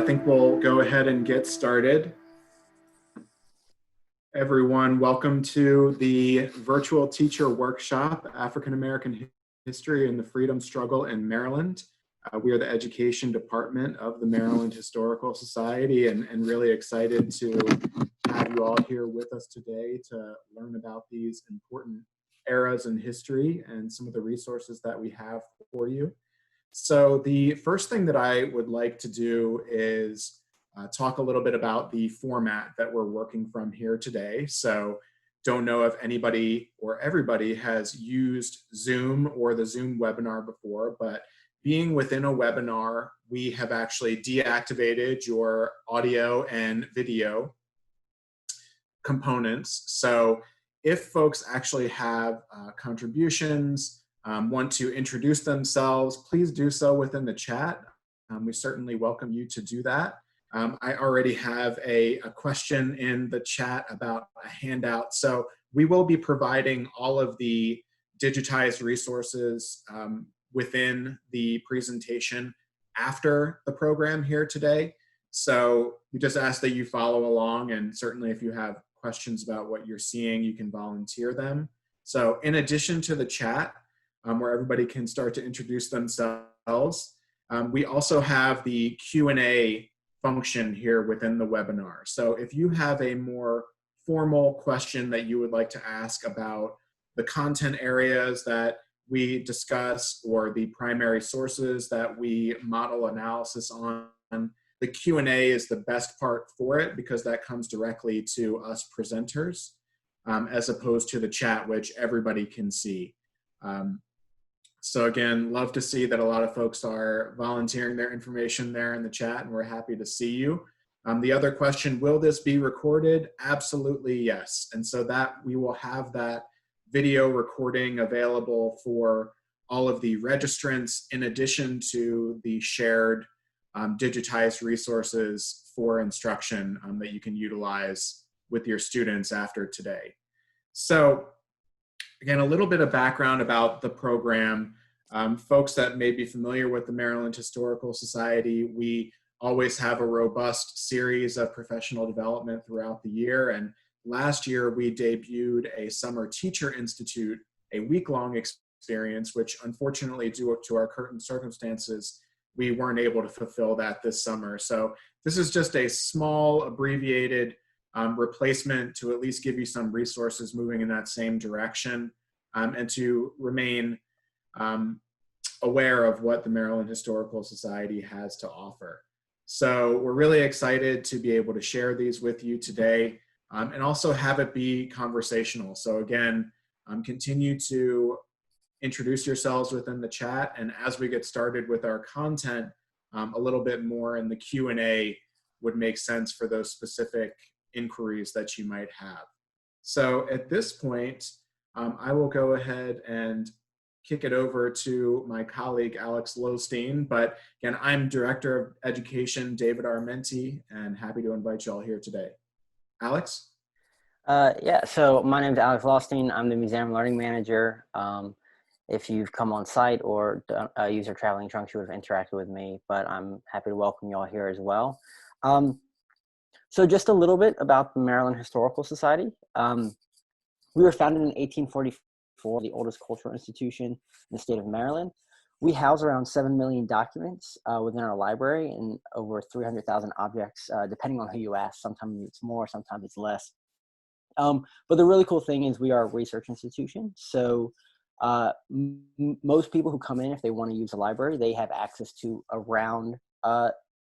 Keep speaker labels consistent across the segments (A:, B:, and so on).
A: think we'll go ahead and get started. Everyone, welcome to the Virtual Teacher Workshop, African American History and the Freedom Struggle in Maryland. We are the Education Department of the Maryland Historical Society, and really excited to have you all here with us today to learn about these important eras in history and some of the resources that we have for you. So the first thing that I would like to do is talk a little bit about the format that we're working from here today. So don't know if anybody or everybody has used Zoom or the Zoom webinar before, but being within a webinar, we have actually deactivated your audio and video components. So if folks actually have contributions, want to introduce themselves, please do so within the chat. We certainly welcome you to do that. I already have a question in the chat about a handout. So we will be providing all of the digitized resources within the presentation after the program here today. So we just ask that you follow along, and certainly if you have questions about what you're seeing, you can volunteer them. So in addition to the chat, where everybody can start to introduce themselves, we also have the Q&A function here within the webinar. So if you have a more formal question that you would like to ask about the content areas that we discuss or the primary sources that we model analysis on, the Q&A is the best part for it because that comes directly to us presenters as opposed to the chat, which everybody can see. So again, love to see that a lot of folks are volunteering their information there in the chat, and we're happy to see you. The other question, will this be recorded? Absolutely yes. And so that we will have that video recording available for all of the registrants in addition to the shared digitized resources for instruction that you can utilize with your students after today. So again, a little bit of background about the program. Folks that may be familiar with the Maryland Historical Society, we always have a robust series of professional development throughout the year. And last year we debuted a Summer Teacher Institute, a week-long experience, which unfortunately due to our current circumstances, we weren't able to fulfill that this summer. So this is just a small abbreviated replacement to at least give you some resources moving in that same direction and to remain aware of what the Maryland Historical Society has to offer. So we're really excited to be able to share these with you today and also have it be conversational. So again, continue to introduce yourselves within the chat, and as we get started with our content, a little bit more in the Q&A would make sense for those specific inquiries that you might have. So at this point, I will go ahead and kick it over to my colleague, Alex Lothstein. But again, I'm Director of Education, David Armenti, and happy to invite you all here today. Alex?
B: Yeah, so my name is Alex Lothsetin. I'm the Museum Learning Manager. If you've come on site or used your traveling trunks, you would have interacted with me, but I'm happy to welcome you all here as well. So just a little bit about the Maryland Historical Society. We were founded in 1844, the oldest cultural institution in the state of Maryland. We house around 7 million documents within our library and over 300,000 objects, depending on who you ask. Sometimes it's more, sometimes it's less. But the really cool thing is we are a research institution. So most people who come in, if they want to use a library, they have access to around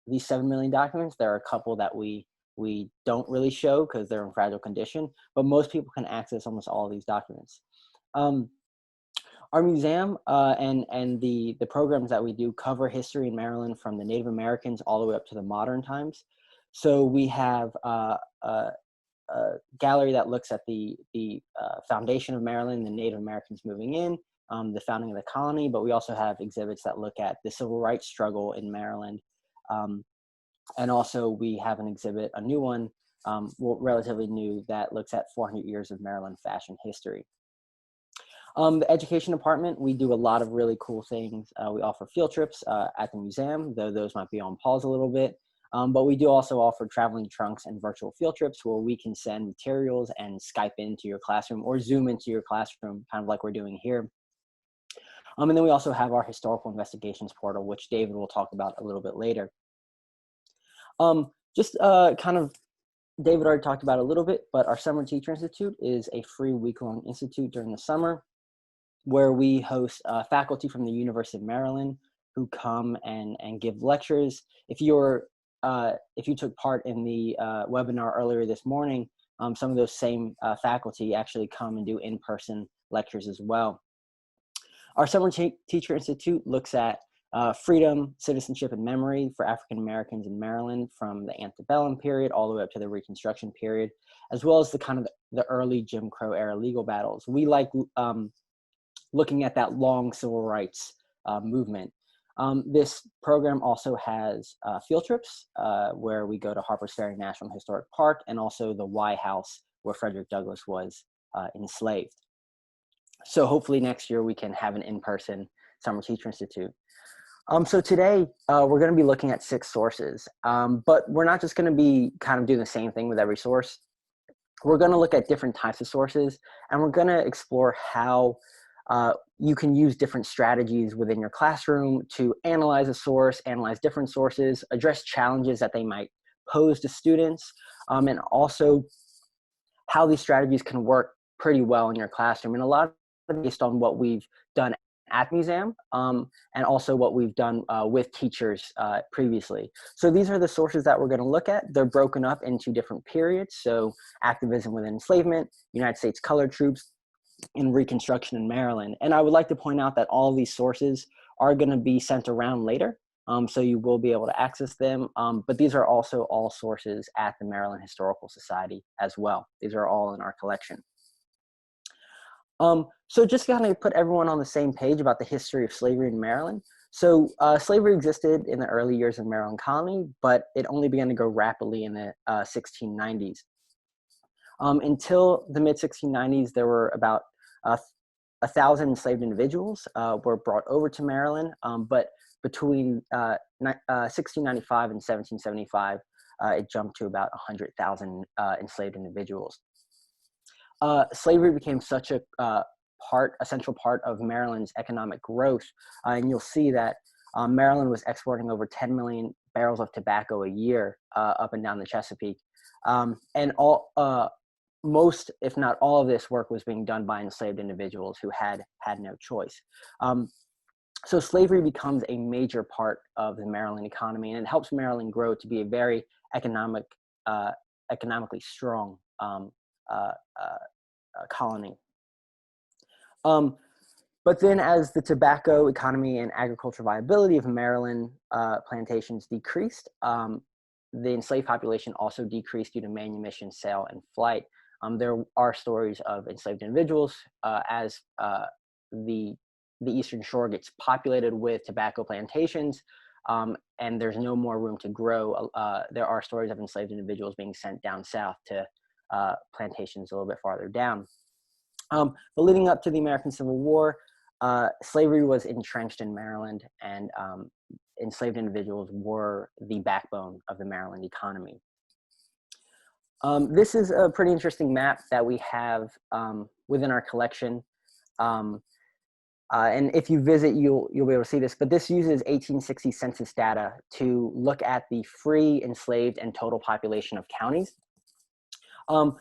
B: these 7 million documents. There are a couple that we don't really show because they're in fragile condition, but most people can access almost all of these documents. Our museum and the programs that we do cover history in Maryland from the Native Americans all the way up to the modern times. So we have a gallery that looks at the foundation of Maryland, the Native Americans moving in, the founding of the colony, but we also have exhibits that look at the civil rights struggle in Maryland. And also we have an exhibit, a new one, well, relatively new, that looks at 400 years of Maryland fashion history. The education department, we do a lot of really cool things. We offer field trips at the museum, though those might be on pause a little bit. But we do also offer traveling trunks and virtual field trips where we can send materials and Skype into your classroom or Zoom into your classroom, kind of like we're doing here. And then we also have our historical investigations portal, which David will talk about a little bit later. David already talked about it a little bit, but our Summer Teacher Institute is a free week-long institute during the summer where we host faculty from the University of Maryland who come and give lectures. If you took part in the webinar earlier this morning, some of those same faculty actually come and do in-person lectures as well. Our Summer Teacher Institute looks at freedom, citizenship, and memory for African Americans in Maryland from the antebellum period all the way up to the Reconstruction period, as well as the early Jim Crow era legal battles. We like looking at that long civil rights movement. This program also has field trips where we go to Harper's Ferry National Historic Park and also the Y House where Frederick Douglass was enslaved. So hopefully next year we can have an in-person Summer Teacher Institute. So today we're going to be looking at 6 sources, but we're not just going to be kind of doing the same thing with every source. We're going to look at different types of sources, and we're going to explore how you can use different strategies within your classroom to analyze a source, analyze different sources, address challenges that they might pose to students, and also how these strategies can work pretty well in your classroom. And a lot of based on what we've done at museum and also what we've done with teachers previously. So these are the sources that we're going to look at. They're broken up into different periods. So activism within enslavement, United States colored troops, and Reconstruction in Maryland. And I would like to point out that all of these sources are going to be sent around later. So you will be able to access them. But these are also all sources at the Maryland Historical Society as well. These are all in our collection. So just kind of put everyone on the same page about the history of slavery in Maryland. So slavery existed in the early years of Maryland colony, but it only began to grow rapidly in the 1690s. Until the mid-1690s, there were about 1,000 enslaved individuals were brought over to Maryland, but between 1695 and 1775, it jumped to about 100,000 enslaved individuals. Slavery became such a central part of Maryland's economic growth, and you'll see that Maryland was exporting over 10 million barrels of tobacco a year up and down the Chesapeake, and most, if not all of this work was being done by enslaved individuals who had no choice. So slavery becomes a major part of the Maryland economy, and it helps Maryland grow to be a very economically strong colony. But then as the tobacco economy and agricultural viability of Maryland plantations decreased, the enslaved population also decreased due to manumission, sale, and flight. There are stories of enslaved individuals as the Eastern Shore gets populated with tobacco plantations, and there's no more room to grow. There are stories of enslaved individuals being sent down south to plantations a little bit farther down. But leading up to the American Civil War, slavery was entrenched in Maryland, and enslaved individuals were the backbone of the Maryland economy. This is a pretty interesting map that we have within our collection. And if you visit, you'll be able to see this, but this uses 1860 census data to look at the free, enslaved, and total population of counties.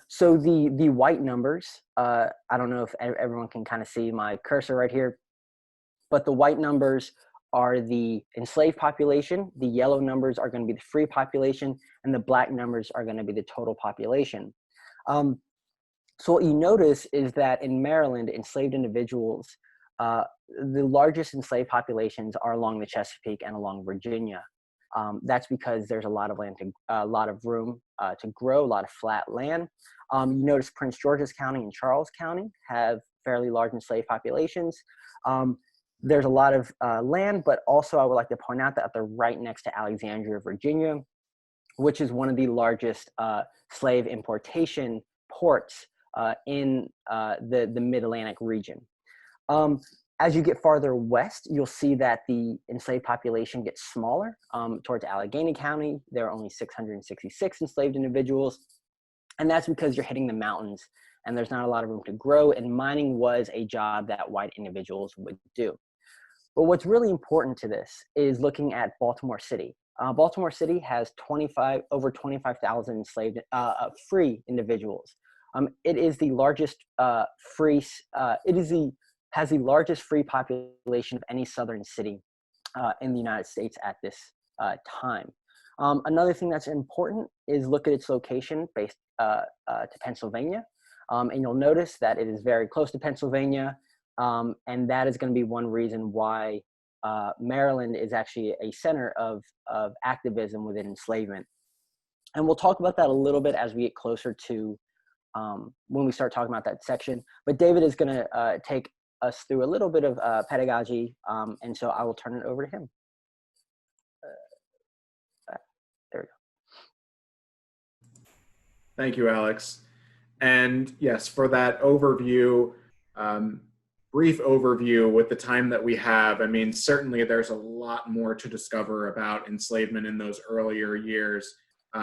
B: So the white numbers, I don't know if everyone can kind of see my cursor right here, but the white numbers are the enslaved population, the yellow numbers are going to be the free population, and the black numbers are going to be the total population. So what you notice is that in Maryland, enslaved individuals, the largest enslaved populations are along the Chesapeake and along Virginia. That's because there's a lot of land, a lot of room to grow, a lot of flat land. You notice Prince George's County and Charles County have fairly large enslaved populations. There's a lot of land, but also I would like to point out that they're right next to Alexandria, Virginia, which is one of the largest slave importation ports in the Mid-Atlantic region. As you get farther west, you'll see that the enslaved population gets smaller. Towards Allegheny County, there are only 666 enslaved individuals. And that's because you're hitting the mountains and there's not a lot of room to grow, and mining was a job that white individuals would do. But what's really important to this is looking at Baltimore City. Baltimore City has over 25,000 enslaved, free individuals. It is the largest has the largest free population of any southern city in the United States at this time. Another thing that's important is look at its location based to Pennsylvania. And you'll notice that it is very close to Pennsylvania. And that is going to be one reason why Maryland is actually a center of activism within enslavement. And we'll talk about that a little bit as we get closer to when we start talking about that section. But David is going to take us through a little bit of pedagogy, and so I will turn it over to him. There we go.
A: Thank you, Alex. And yes, for that overview, brief overview with the time that we have, I mean, certainly there's a lot more to discover about enslavement in those earlier years.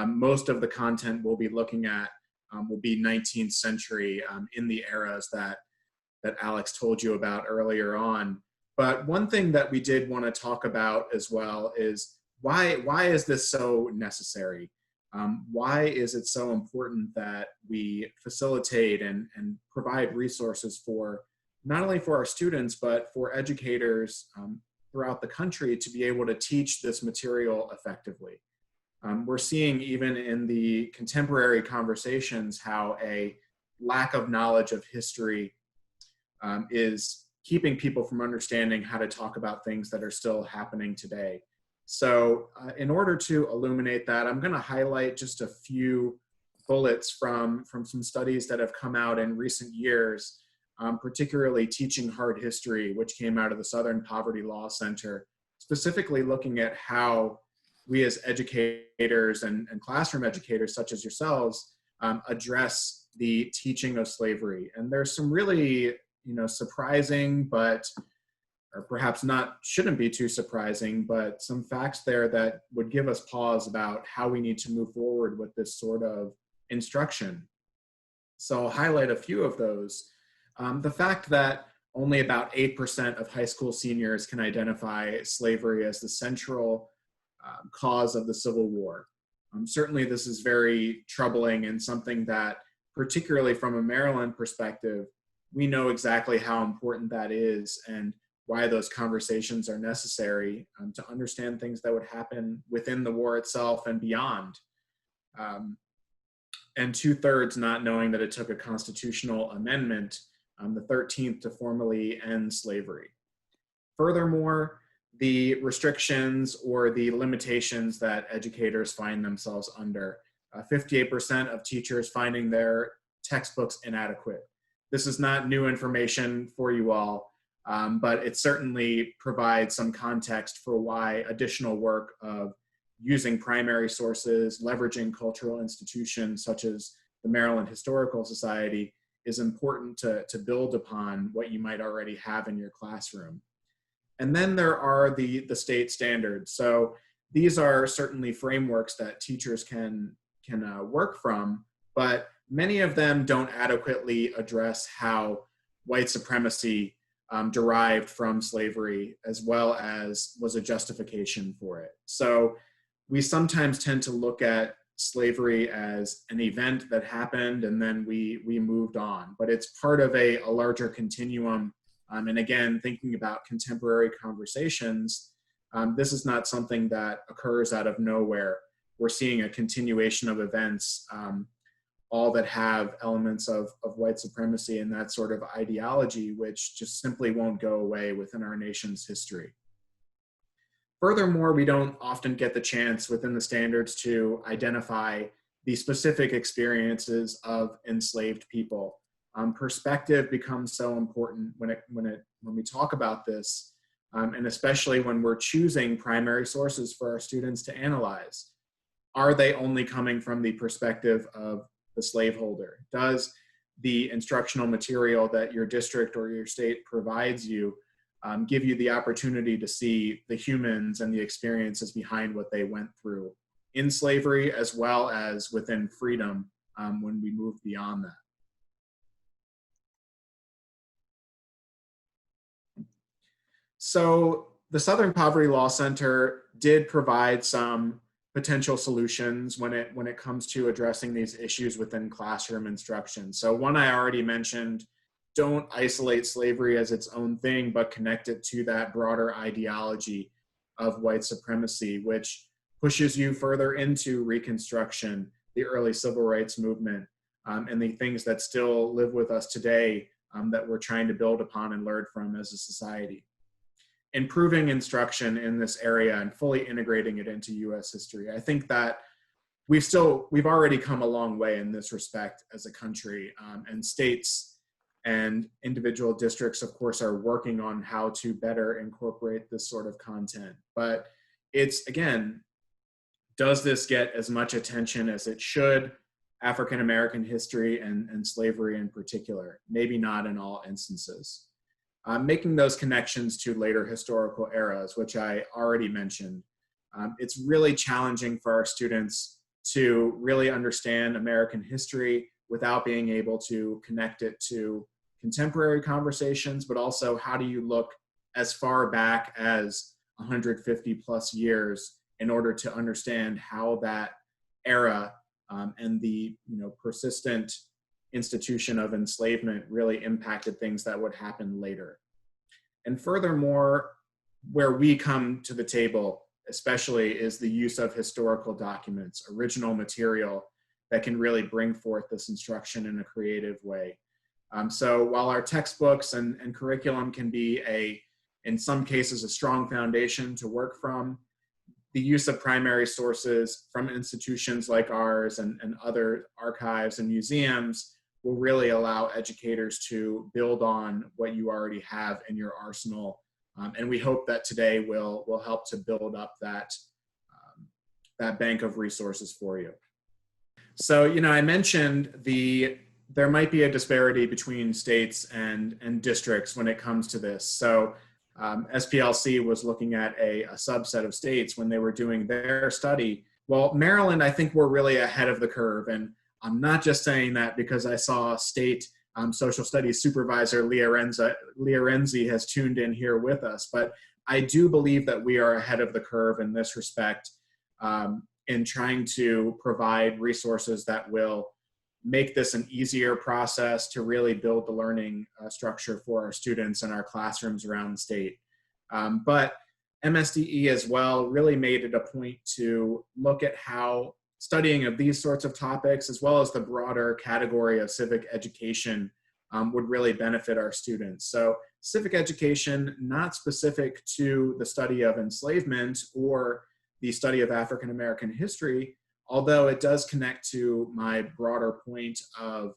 A: Most of the content we'll be looking at will be 19th century in the eras that Alex told you about earlier on. But one thing that we did want to talk about as well is why is this so necessary? Why is it so important that we facilitate and provide resources for not only for our students, but for educators throughout the country to be able to teach this material effectively? We're seeing even in the contemporary conversations how a lack of knowledge of history is keeping people from understanding how to talk about things that are still happening today. So in order to illuminate that, I'm going to highlight just a few bullets from some studies that have come out in recent years, particularly Teaching Hard History, which came out of the Southern Poverty Law Center, specifically looking at how we as educators and classroom educators such as yourselves address the teaching of slavery. And there's some really surprising, but or perhaps not, shouldn't be too surprising, but some facts there that would give us pause about how we need to move forward with this sort of instruction. So I'll highlight a few of those. The fact that only about 8% of high school seniors can identify slavery as the central cause of the Civil War. Certainly this is very troubling and something that, particularly from a Maryland perspective, we know exactly how important that is and why those conversations are necessary to understand things that would happen within the war itself and beyond. And 2/3 not knowing that it took a constitutional amendment, the 13th, to formally end slavery. Furthermore, the restrictions or the limitations that educators find themselves under. 58% of teachers finding their textbooks inadequate. This is not new information for you all, but it certainly provides some context for why additional work of using primary sources, leveraging cultural institutions such as the Maryland Historical Society is important to build upon what you might already have in your classroom. And then there are the state standards. So these are certainly frameworks that teachers can work from, but many of them don't adequately address how white supremacy derived from slavery, as well as was a justification for it. So we sometimes tend to look at slavery as an event that happened and then we moved on, but it's part of a larger continuum. And again, thinking about contemporary conversations, this is not something that occurs out of nowhere. We're seeing a continuation of events, all that have elements of white supremacy and that sort of ideology, which just simply won't go away within our nation's history. Furthermore, we don't often get the chance within the standards to identify the specific experiences of enslaved people. Perspective becomes so important when we talk about this, and especially when we're choosing primary sources for our students to analyze. Are they only coming from the perspective of the slaveholder? Does the instructional material that your district or your state provides you give you the opportunity to see the humans and the experiences behind what they went through in slavery as well as within freedom when we move beyond that. So the Southern Poverty Law Center did provide some potential solutions when it comes to addressing these issues within classroom instruction. So one I already mentioned, don't isolate slavery as its own thing, but connect it to that broader ideology of white supremacy, which pushes you further into Reconstruction, the early civil rights movement, and the things that still live with us today that we're trying to build upon and learn from as a society. Improving instruction in this area and fully integrating it into US history. I think that we've already come a long way in this respect as a country, and states and individual districts, of course, are working on how to better incorporate this sort of content. But it's, again, does this get as much attention as it should? African American history and slavery in particular, maybe not in all instances. Making those connections to later historical eras, which I already mentioned. It's really challenging for our students to really understand American history without being able to connect it to contemporary conversations, but also how do you look as far back as 150 plus years in order to understand how that era and the persistent institution of enslavement really impacted things that would happen later. And furthermore, where we come to the table, especially, is the use of historical documents, original material that can really bring forth this instruction in a creative way. So while our textbooks and curriculum can be in some cases, a strong foundation to work from, the use of primary sources from institutions like ours and other archives and museums will really allow educators to build on what you already have in your arsenal. And we hope that today will help to build up that bank of resources for you. So, I mentioned there might be a disparity between states and districts when it comes to this. So SPLC was looking at a subset of states when they were doing their study. Well, Maryland, I think we're really ahead of the curve. And I'm not just saying that because I saw state social studies supervisor Leah Renzi has tuned in here with us, but I do believe that we are ahead of the curve in this respect in trying to provide resources that will make this an easier process to really build the learning structure for our students in our classrooms around the state. But MSDE as well really made it a point to look at how studying of these sorts of topics, as well as the broader category of civic education, would really benefit our students. So civic education, not specific to the study of enslavement or the study of African American history, although it does connect to my broader point of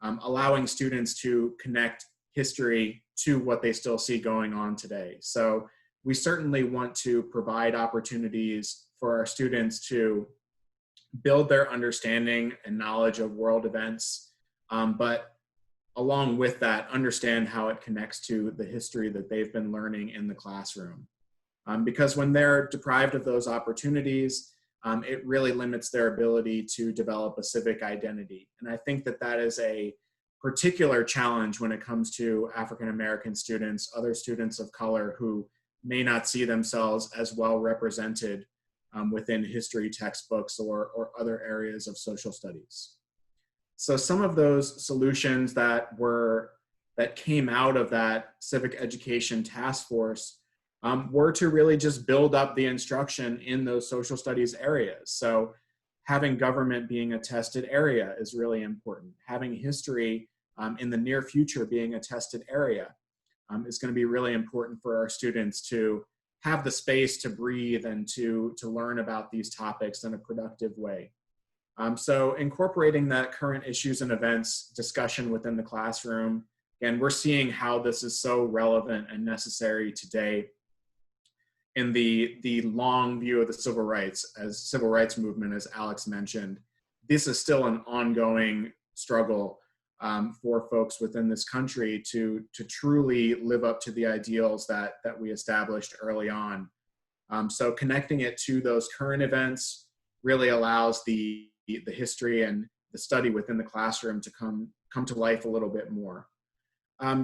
A: allowing students to connect history to what they still see going on today. So we certainly want to provide opportunities for our students to build their understanding and knowledge of world events, but along with that, understand how it connects to the history that they've been learning in the classroom. Because when they're deprived of those opportunities, it really limits their ability to develop a civic identity. And I think that that is a particular challenge when it comes to African American students, other students of color who may not see themselves as well represented within history textbooks or other areas of social studies. So some of those solutions that came out of that civic education task force were to really just build up the instruction in those social studies areas. So having government being a tested area is really important. Having history in the near future being a tested area is going to be really important for our students to have the space to breathe and to learn about these topics in a productive way. So incorporating that current issues and events discussion within the classroom, and we're seeing how this is so relevant and necessary today in the long view of the civil rights movement, as Alex mentioned. This is still an ongoing struggle for folks within this country to truly live up to the ideals that we established early on. So connecting it to those current events really allows the history and the study within the classroom to come to life a little bit more.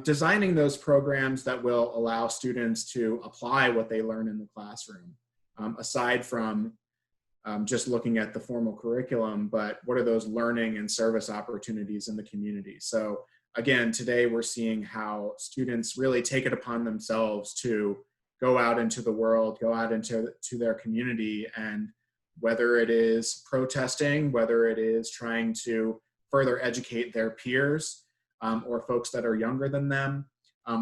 A: Designing those programs that will allow students to apply what they learn in the classroom, aside from just looking at the formal curriculum, but what are those learning and service opportunities in the community? So again, today we're seeing how students really take it upon themselves to go out into the world, go out into their community, and whether it is protesting, whether it is trying to further educate their peers or folks that are younger than them,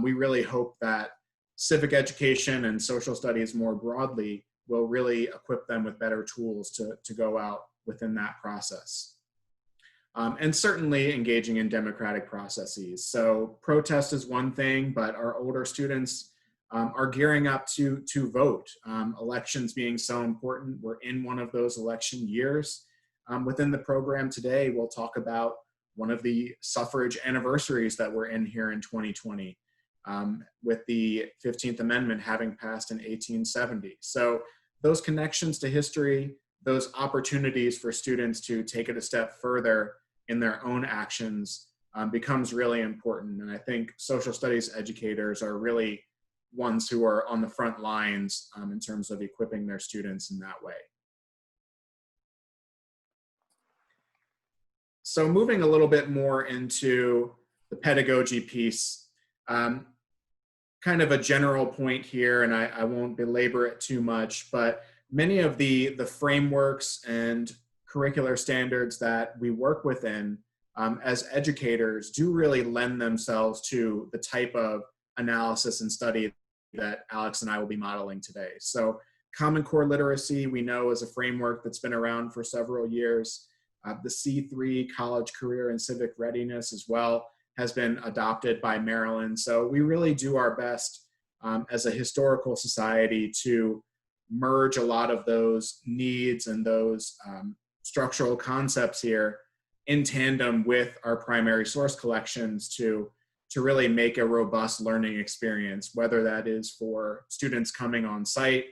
A: we really hope that civic education and social studies more broadly will really equip them with better tools to go out within that process. And certainly engaging in democratic processes. So protest is one thing, but our older students are gearing up to vote. Elections being so important, we're in one of those election years. Within the program today, we'll talk about one of the suffrage anniversaries that we're in here in 2020, with the 15th Amendment having passed in 1870. So those connections to history, those opportunities for students to take it a step further in their own actions becomes really important. And I think social studies educators are really ones who are on the front lines in terms of equipping their students in that way. So moving a little bit more into the pedagogy piece, kind of a general point here, and I won't belabor it too much, but many of the frameworks and curricular standards that we work within as educators do really lend themselves to the type of analysis and study that Alex and I will be modeling today. So Common Core literacy, we know, is a framework that's been around for several years. The C3, college, career, and civic readiness as well, has been adopted by Maryland. So we really do our best as a historical society to merge a lot of those needs and those structural concepts here in tandem with our primary source collections to really make a robust learning experience, whether that is for students coming on site,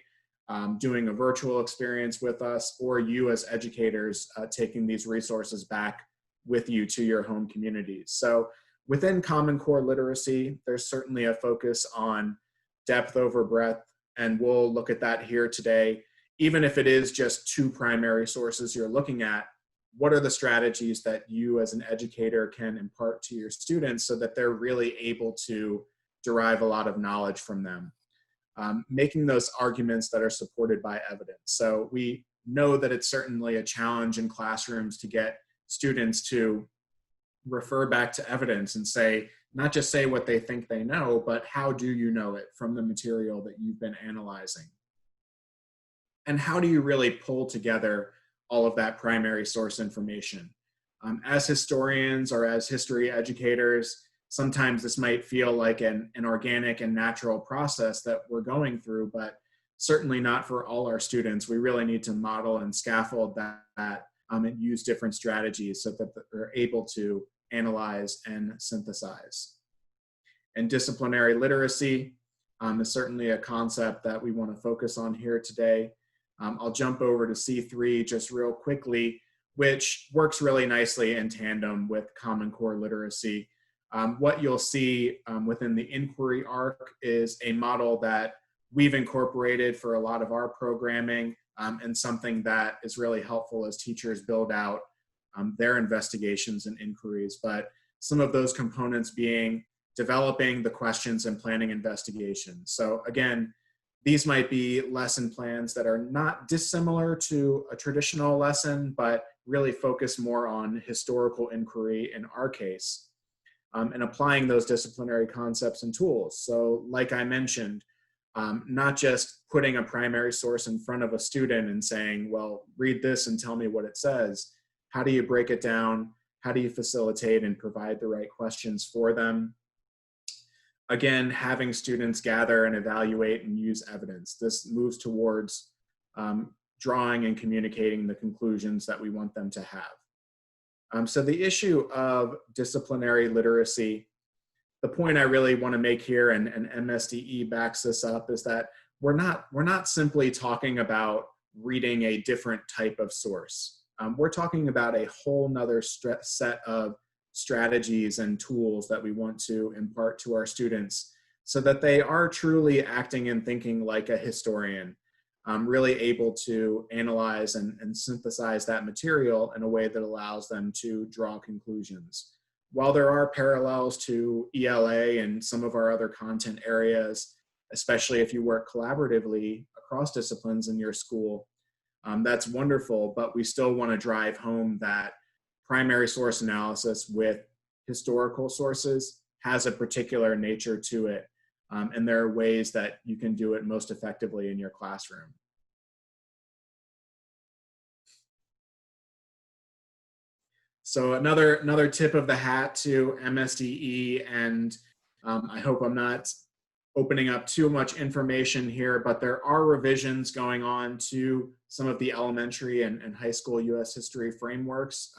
A: doing a virtual experience with us, or you as educators taking these resources back with you to your home communities. So within Common Core literacy, there's certainly a focus on depth over breadth, and we'll look at that here today. Even if it is just two primary sources you're looking at, what are the strategies that you as an educator can impart to your students so that they're really able to derive a lot of knowledge from them? Making those arguments that are supported by evidence. So we know that it's certainly a challenge in classrooms to get students to refer back to evidence and say, not just say what they think they know, but how do you know it from the material that you've been analyzing? And how do you really pull together all of that primary source information? As historians or as history educators, sometimes this might feel like an organic and natural process that we're going through, but certainly not for all our students. We really need to model and scaffold that and use different strategies so that they're able to analyze and synthesize. And disciplinary literacy is certainly a concept that we want to focus on here today. I'll jump over to C3 just real quickly, which works really nicely in tandem with Common Core literacy. What you'll see within the inquiry arc is a model that we've incorporated for a lot of our programming and something that is really helpful as teachers build out their investigations and inquiries. But some of those components being developing the questions and planning investigations. So again, these might be lesson plans that are not dissimilar to a traditional lesson, but really focus more on historical inquiry in our case, and applying those disciplinary concepts and tools. So like I mentioned, not just putting a primary source in front of a student and saying, well, read this and tell me what it says. How do you break it down? How do you facilitate and provide the right questions for them? Again, having students gather and evaluate and use evidence. This moves towards drawing and communicating the conclusions that we want them to have. So the issue of disciplinary literacy, the point I really want to make here, and MSDE backs this up, is that we're not simply talking about reading a different type of source. We're talking about a whole nother set of strategies and tools that we want to impart to our students so that they are truly acting and thinking like a historian, really able to analyze and synthesize that material in a way that allows them to draw conclusions. While there are parallels to ELA and some of our other content areas, especially if you work collaboratively across disciplines in your school, that's wonderful, but we still want to drive home that primary source analysis with historical sources has a particular nature to it, and there are ways that you can do it most effectively in your classroom. So another tip of the hat to MSDE, and I hope I'm not opening up too much information here, but there are revisions going on to some of the elementary and high school U.S. history frameworks,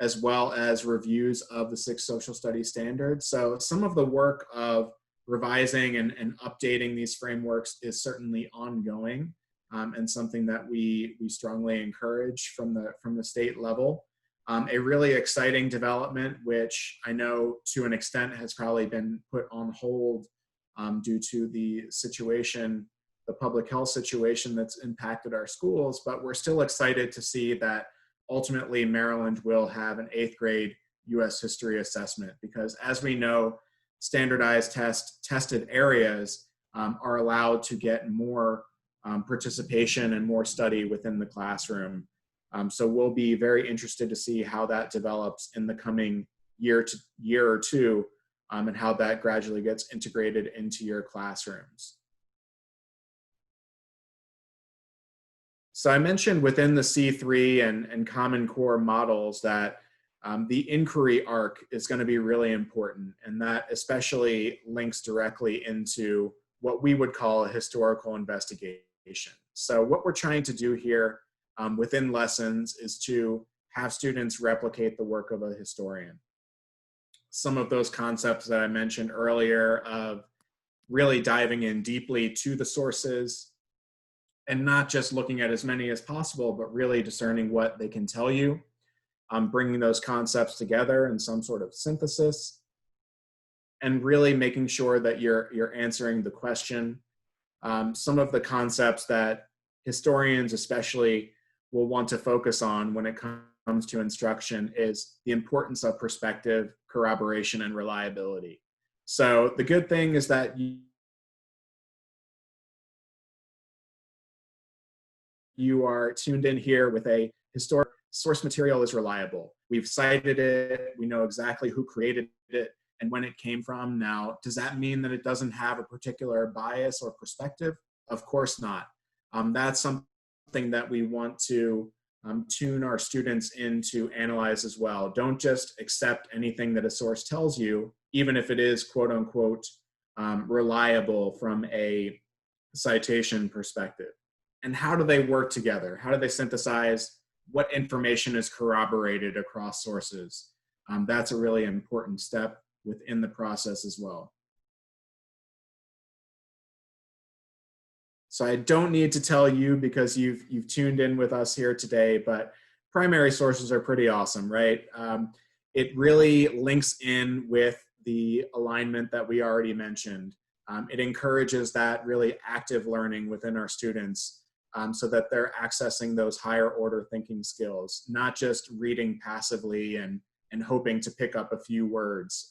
A: as well as reviews of the 6 social studies standards. So some of the work of revising and updating these frameworks is certainly ongoing, and something that we strongly encourage from the state level. A really exciting development, which I know to an extent has probably been put on hold due to the situation, the public health situation that's impacted our schools, but we're still excited to see that ultimately Maryland will have an 8th grade U.S. history assessment, because as we know, standardized tested areas are allowed to get more participation and more study within the classroom. So we'll be very interested to see how that develops in the coming year or two, and how that gradually gets integrated into your classrooms. So I mentioned within the C3 and Common Core models that the inquiry arc is going to be really important, and that especially links directly into what we would call a historical investigation. So what we're trying to do here within lessons is to have students replicate the work of a historian. Some of those concepts that I mentioned earlier of really diving in deeply to the sources and not just looking at as many as possible, but really discerning what they can tell you, bringing those concepts together in some sort of synthesis, and really making sure that you're answering the question. Some of the concepts that historians especially will want to focus on when it comes to instruction is the importance of perspective, corroboration, and reliability. So the good thing is that you are tuned in here with a historic source material is reliable. We've cited it, we know exactly who created it and when it came from. Now, does that mean that it doesn't have a particular bias or perspective? Of course not. That's something that we want to tune our students in to analyze as well. Don't just accept anything that a source tells you, even if it is quote unquote reliable from a citation perspective. And how do they work together? How do they synthesize? What information is corroborated across sources? That's a really important step within the process as well. So I don't need to tell you because you've tuned in with us here today, but primary sources are pretty awesome, right? It really links in with the alignment that we already mentioned. It encourages that really active learning within our students so that they're accessing those higher order thinking skills, not just reading passively and hoping to pick up a few words.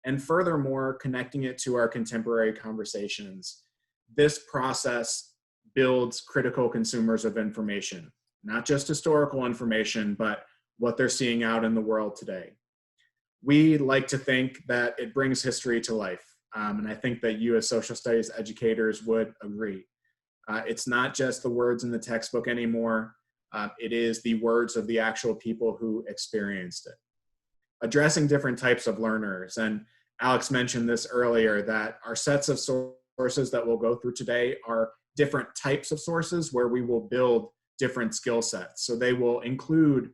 A: And furthermore, connecting it to our contemporary conversations. This process builds critical consumers of information, not just historical information, but what they're seeing out in the world today. We like to think that it brings history to life. And I think that you as social studies educators would agree. It's not just the words in the textbook anymore. It is the words of the actual people who experienced it. Addressing different types of learners. And Alex mentioned this earlier, that our sets of sources that we'll go through today are different types of sources where we will build different skill sets. So they will include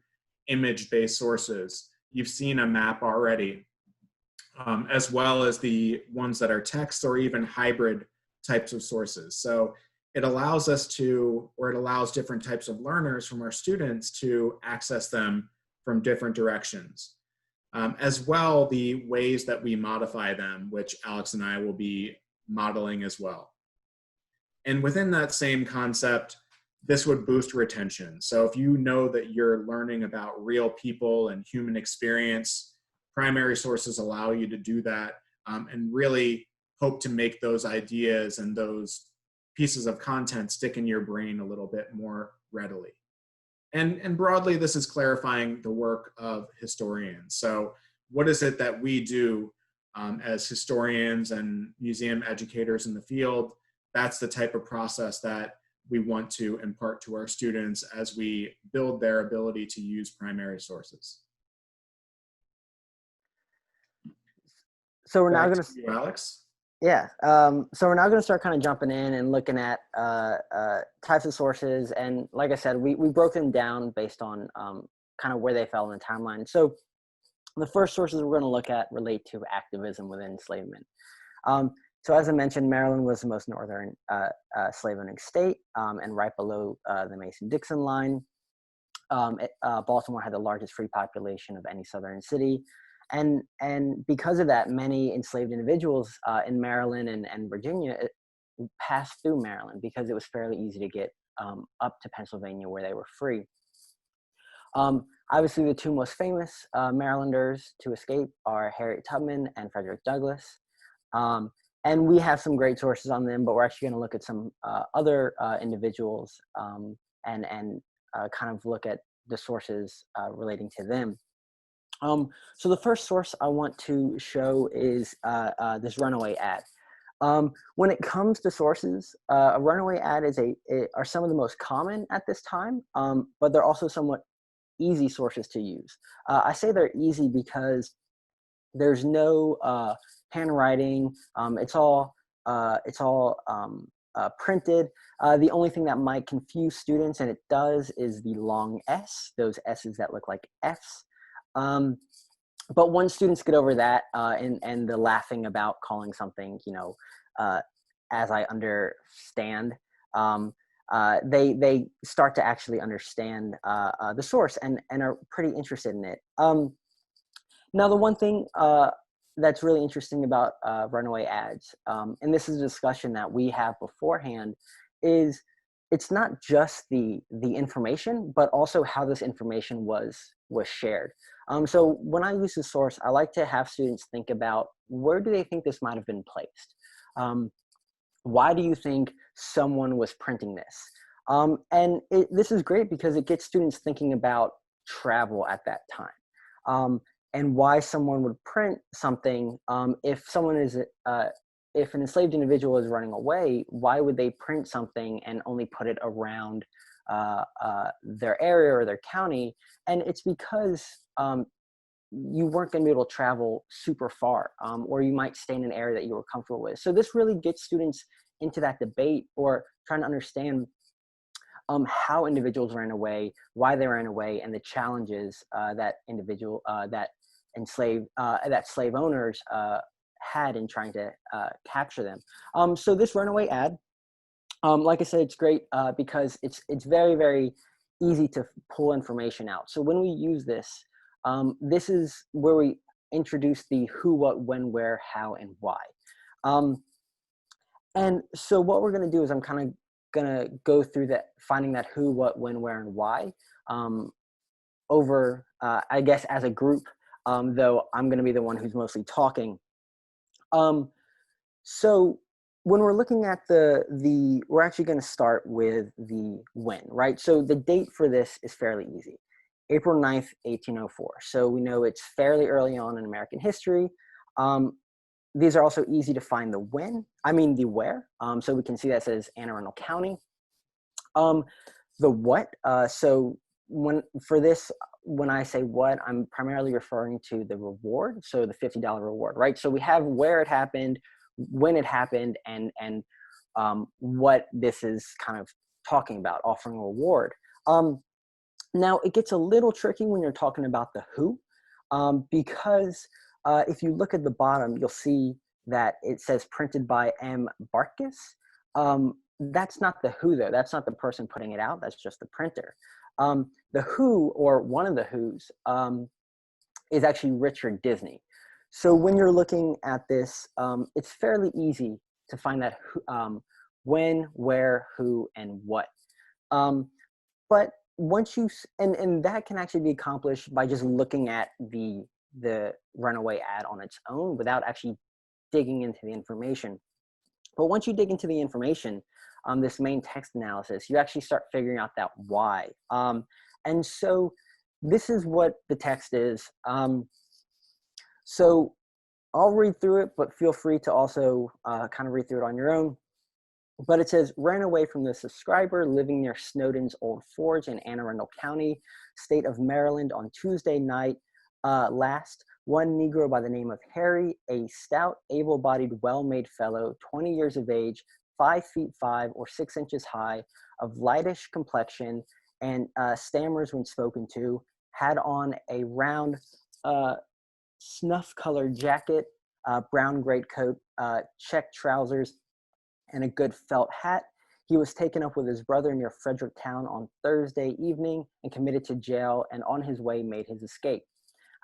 A: image-based sources. You've seen a map already, as well as the ones that are text or even hybrid types of sources. So it allows us to, or it allows different types of learners from our students to access them from different directions. As well, the ways that we modify them, which Alex and I will be modeling as well. And within that same concept, this would boost retention. So if you know that you're learning about real people and human experience, primary sources allow you to do that, and really hope to make those ideas and those pieces of content stick in your brain a little bit more readily. And broadly, this is clarifying the work of historians. So what is it that we do as historians and museum educators in the field? That's the type of process that we want to impart to our students as we build their ability to use primary sources.
B: So we're now going to,
A: Alex.
B: Yeah. So we're now going to start kind of jumping in and looking at types of sources. And like I said, we broke them down based on kind of where they fell in the timeline. So the first sources we're going to look at relate to activism within enslavement. So as I mentioned, Maryland was the most northern slave-owning state and right below the Mason-Dixon line. Baltimore had the largest free population of any southern city. And because of that, many enslaved individuals in Maryland and Virginia passed through Maryland because it was fairly easy to get up to Pennsylvania where they were free. Obviously, the two most famous Marylanders to escape are Harriet Tubman and Frederick Douglass. And we have some great sources on them, but we're actually going to look at some other individuals and kind of look at the sources relating to them. So the first source I want to show is this runaway ad. When it comes to sources, a runaway ad are some of the most common at this time, but they're also somewhat easy sources to use. I say they're easy because there's no handwriting. It's all printed. The only thing that might confuse students, and it does, is the long S, those S's that look like F's. But once students get over that and the laughing about calling something, as I understand, they start to actually understand the source and are pretty interested in it. Now, the one thing that's really interesting about runaway ads, and this is a discussion that we have beforehand, is it's not just the information, but also how this information was shared. So when I use the source, I like to have students think about, where do they think this might have been placed? Why do you think someone was printing this? And this is great because it gets students thinking about travel at that time. And why someone would print something. If someone is, if an enslaved individual is running away, why would they print something and only put it around their area or their county? And it's because you weren't going to be able to travel super far, or you might stay in an area that you were comfortable with. So this really gets students into that debate, or trying to understand how individuals ran away, why they ran away, and the challenges that slave owners had in trying to capture them. So this runaway ad, like I said, it's great because it's very, very easy to pull information out. So when we use this, this is where we introduce the who, what, when, where, how, and why. And so what we're going to do is I'm kind of going to go through that, finding that who, what, when, where, and why over, I guess, as a group, though I'm going to be the one who's mostly talking. So when we're looking at we're actually going to start with the when, right? So the date for this is fairly easy. April 9th, 1804. So we know it's fairly early on in American history. These are also easy to find the where. So we can see that says Anne Arundel County. The what, so when I say what, I'm primarily referring to the reward. So the $50 reward, right? So we have where it happened, when it happened, and what this is kind of talking about, offering a reward. Now, it gets a little tricky when you're talking about the who, because if you look at the bottom, you'll see that it says printed by M. Barkis. That's not the who, though. That's not the person putting it out. That's just the printer. The who, or one of the who's, is actually Richard Disney. So when you're looking at this, it's fairly easy to find that when, where, who, and what. But once you, and that can actually be accomplished by just looking at the runaway ad on its own without actually digging into the information. But once you dig into the information, this main text analysis, you actually start figuring out that why. And so this is what the text is. So I'll read through it, but feel free to also kind of read through it on your own. But it says, ran away from the subscriber living near Snowden's Old Forge in Anne Arundel County, state of Maryland on Tuesday night last. One Negro by the name of Harry, a stout, able-bodied, well-made fellow, 20 years of age, 5'5" or 6 inches high, of lightish complexion, and stammers when spoken to, had on a round snuff-colored jacket, brown greatcoat, check trousers, and a good felt hat. He was taken up with his brother near Fredericktown on Thursday evening and committed to jail, and on his way made his escape.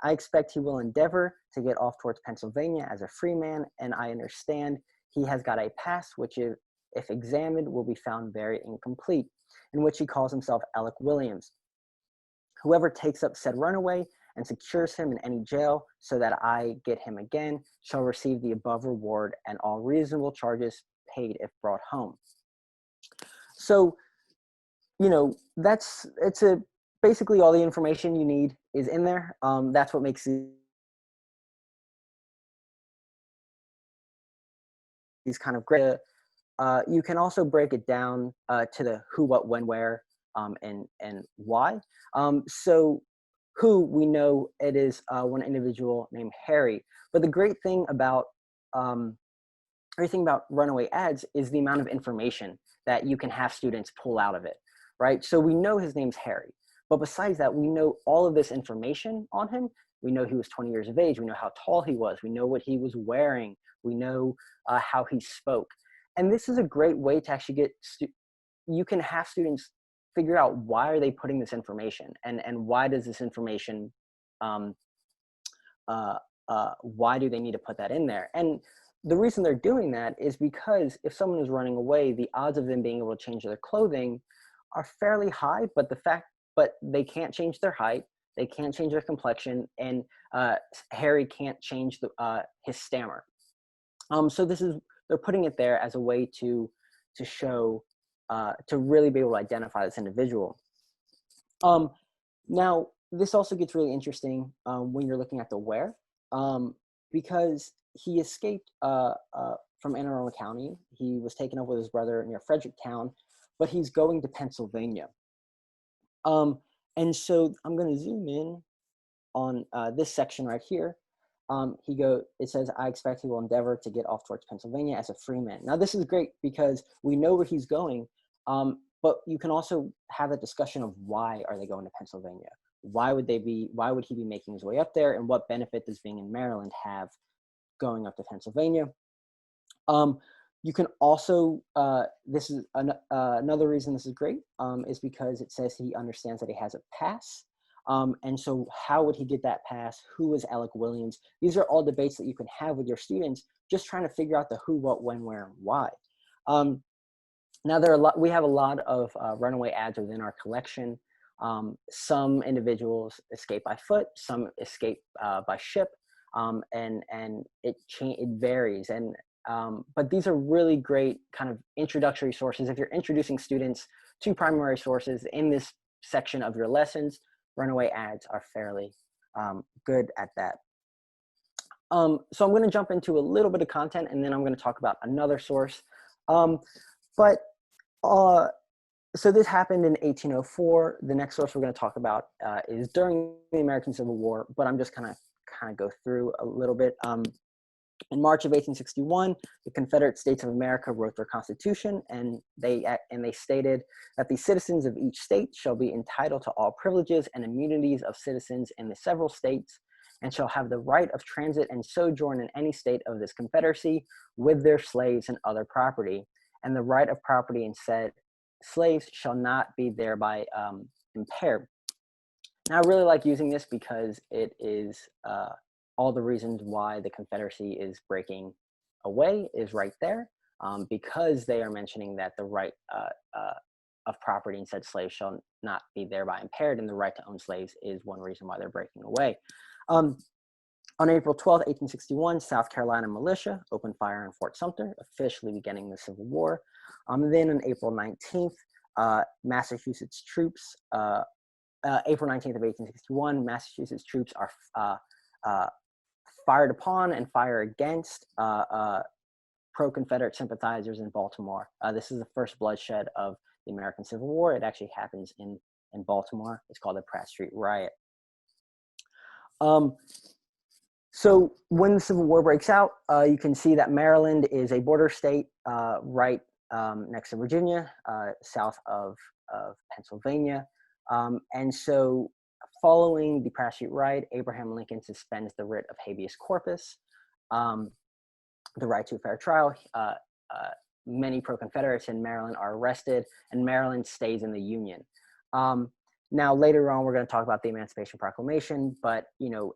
B: I expect he will endeavor to get off towards Pennsylvania as a free man, and I understand he has got a pass which, if examined, will be found very incomplete, in which he calls himself Alec Williams. Whoever takes up said runaway and secures him in any jail so that I get him again shall receive the above reward and all reasonable charges paid if brought home. So, you know, basically all the information you need is in there. That's what makes these kind of great. You can also break it down to the who, what, when, where, and why. So who, we know it is one individual named Harry. But the great thing about everything about runaway ads is the amount of information that you can have students pull out of it, right? So we know his name's Harry, but besides that, we know all of this information on him. We know he was 20 years of age. We know how tall he was. We know what he was wearing. We know how he spoke. And this is a great way to actually get, you can have students figure out why are they putting this information, and why does this information, why do they need to put that in there? And the reason they're doing that is because if someone is running away, the odds of them being able to change their clothing are fairly high, but they can't change their height, they can't change their complexion, and Harry can't change his stammer. So they're putting it there as a way to show, to really be able to identify this individual. Now, this also gets really interesting when you're looking at the where, because he escaped from Anne Arundel County. He was taken up with his brother near Fredericktown, but he's going to Pennsylvania. And so I'm going to zoom in on this section right here. It says, I expect he will endeavor to get off towards Pennsylvania as a free man. Now, this is great because we know where he's going, but you can also have a discussion of why are they going to Pennsylvania? Why would he be making his way up there, and what benefit does being in Maryland have going up to Pennsylvania? You can also, this is another reason this is great, is because it says he understands that he has a pass. And so how would he get that pass? Who is Alec Williams? These are all debates that you can have with your students, just trying to figure out the who, what, when, where, and why. Now we have a lot of runaway ads within our collection. Some individuals escape by foot, some escape by ship, and it varies. But these are really great kind of introductory sources. If you're introducing students to primary sources in this section of your lessons, runaway ads are fairly good at that. So I'm going to jump into a little bit of content, and then I'm going to talk about another source. So this happened in 1804. The next source we're going to talk about is during the American Civil War, but I'm just kind of go through a little bit. In March of 1861, the Confederate States of America wrote their Constitution, and they stated that the citizens of each state shall be entitled to all privileges and immunities of citizens in the several states, and shall have the right of transit and sojourn in any state of this Confederacy with their slaves and other property, and the right of property in said slaves shall not be thereby impaired. Now, I really like using this because it is all the reasons why the Confederacy is breaking away is right there, because they are mentioning that the right of property in said slaves shall not be thereby impaired, and the right to own slaves is one reason why they're breaking away. On April 12, 1861, South Carolina militia opened fire on Fort Sumter, officially beginning the Civil War. Then on April 19th, Massachusetts troops, April 19th of 1861, Massachusetts troops are fired upon and fire against pro-Confederate sympathizers in Baltimore. This is the first bloodshed of the American Civil War. It actually happens in Baltimore. It's called the Pratt Street Riot. So when the Civil War breaks out, you can see that Maryland is a border state right next to Virginia, south of Pennsylvania. And so following the Pratt Street Riot, Abraham Lincoln suspends the writ of habeas corpus, the right to a fair trial. Many pro-Confederates in Maryland are arrested, and Maryland stays in the Union. Now, later on, we're going to talk about the Emancipation Proclamation, but, you know,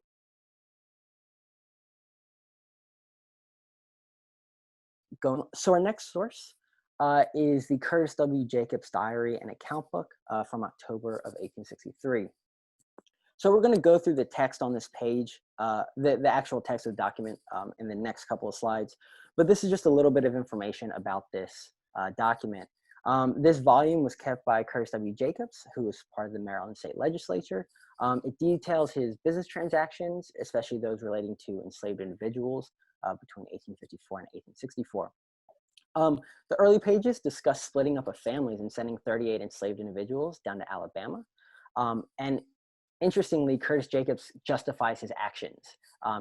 B: so our next source is the Curtis W. Jacobs diary and account book from October of 1863. So we're going to go through the text on this page, the actual text of the document in the next couple of slides, but this is just a little bit of information about this document. This volume was kept by Curtis W. Jacobs, who was part of the Maryland State Legislature. It details his business transactions, especially those relating to enslaved individuals between 1854 and 1864. The early pages discuss splitting up of families and sending 38 enslaved individuals down to Alabama. And interestingly, Curtis Jacobs justifies his actions.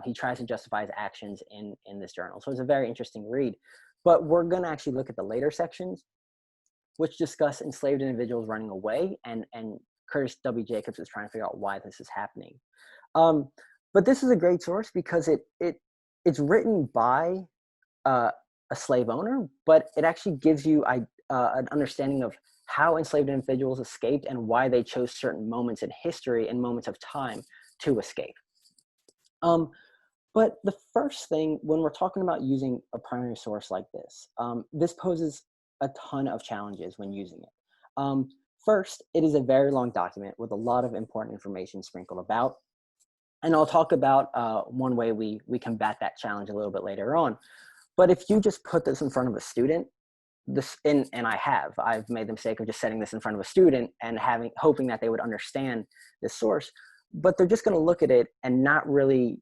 B: He tries to justify his actions in this journal. So it's a very interesting read. But we're going to actually look at the later sections, which discuss enslaved individuals running away, and Curtis W. Jacobs is trying to figure out why this is happening. But this is a great source because it's written by a slave owner, but it actually gives you an understanding of how enslaved individuals escaped and why they chose certain moments in history and moments of time to escape. But the first thing, when we're talking about using a primary source like this, this poses a ton of challenges when using it. First, it is a very long document with a lot of important information sprinkled about. And I'll talk about one way we combat that challenge a little bit later on. But if you just put this in front of a student, I've made the mistake of just setting this in front of a student and hoping that they would understand this source, but they're just going to look at it and not really,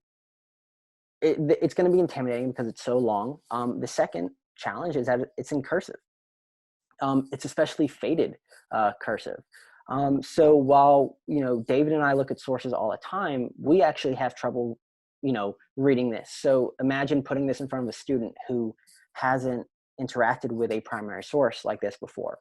B: it's going to be intimidating because it's so long. The second challenge is that it's in cursive. It's especially faded cursive. So while, David and I look at sources all the time, we actually have trouble, reading this. So imagine putting this in front of a student who hasn't interacted with a primary source like this before.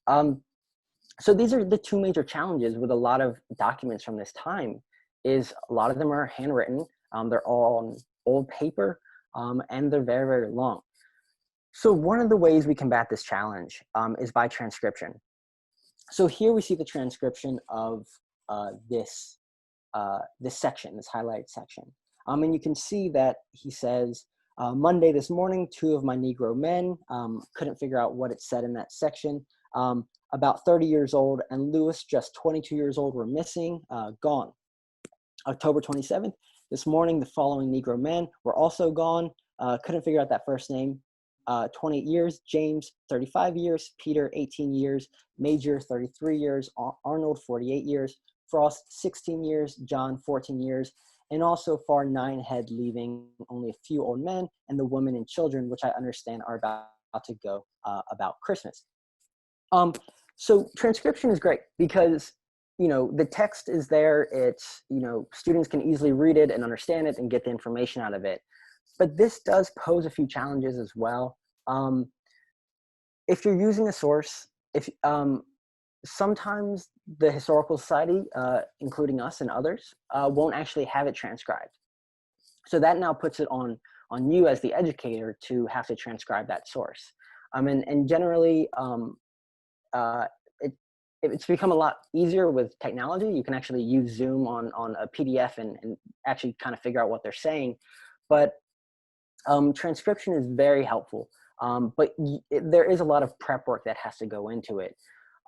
B: So these are the two major challenges with a lot of documents from this time. Is a lot of them are handwritten, they're all on old paper, and they're very, very long. So one of the ways we combat this challenge is by transcription. So here we see the transcription of this section, this highlighted section. And you can see that he says, Monday this morning, 2 of my Negro men, couldn't figure out what it said in that section, about 30 years old, and Lewis, just 22 years old, were missing, gone. October 27th, this morning, the following Negro men were also gone, couldn't figure out that first name, 28 years, James, 35 years, Peter, 18 years, Major, 33 years, Arnold, 48 years, Frost, 16 years, John, 14 years, and also far 9 had, leaving only a few old men and the women and children, which I understand are about to go about Christmas. So transcription is great because, the text is there. It's, students can easily read it and understand it and get the information out of it. But this does pose a few challenges as well. If you're using a source, sometimes the Historical Society, including us and others, won't actually have it transcribed. So that now puts it on you as the educator to have to transcribe that source. And generally, it's become a lot easier with technology. You can actually use Zoom on a PDF and actually kind of figure out what they're saying. But transcription is very helpful. But there is a lot of prep work that has to go into it.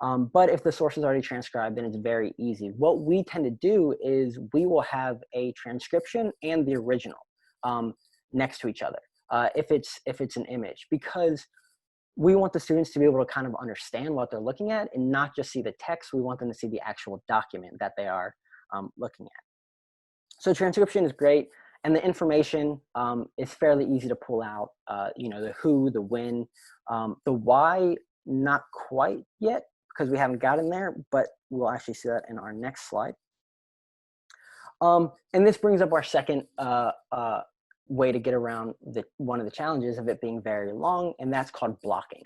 B: But if the source is already transcribed, then it's very easy. What we tend to do is we will have a transcription and the original next to each other if it's an image, because we want the students to be able to kind of understand what they're looking at and not just see the text. We want them to see the actual document that they are looking at. So transcription is great. And the information is fairly easy to pull out, the who, the when, the why, not quite yet because we haven't gotten there, but we'll actually see that in our next slide. And this brings up our second way to get around one of the challenges of it being very long, and that's called blocking.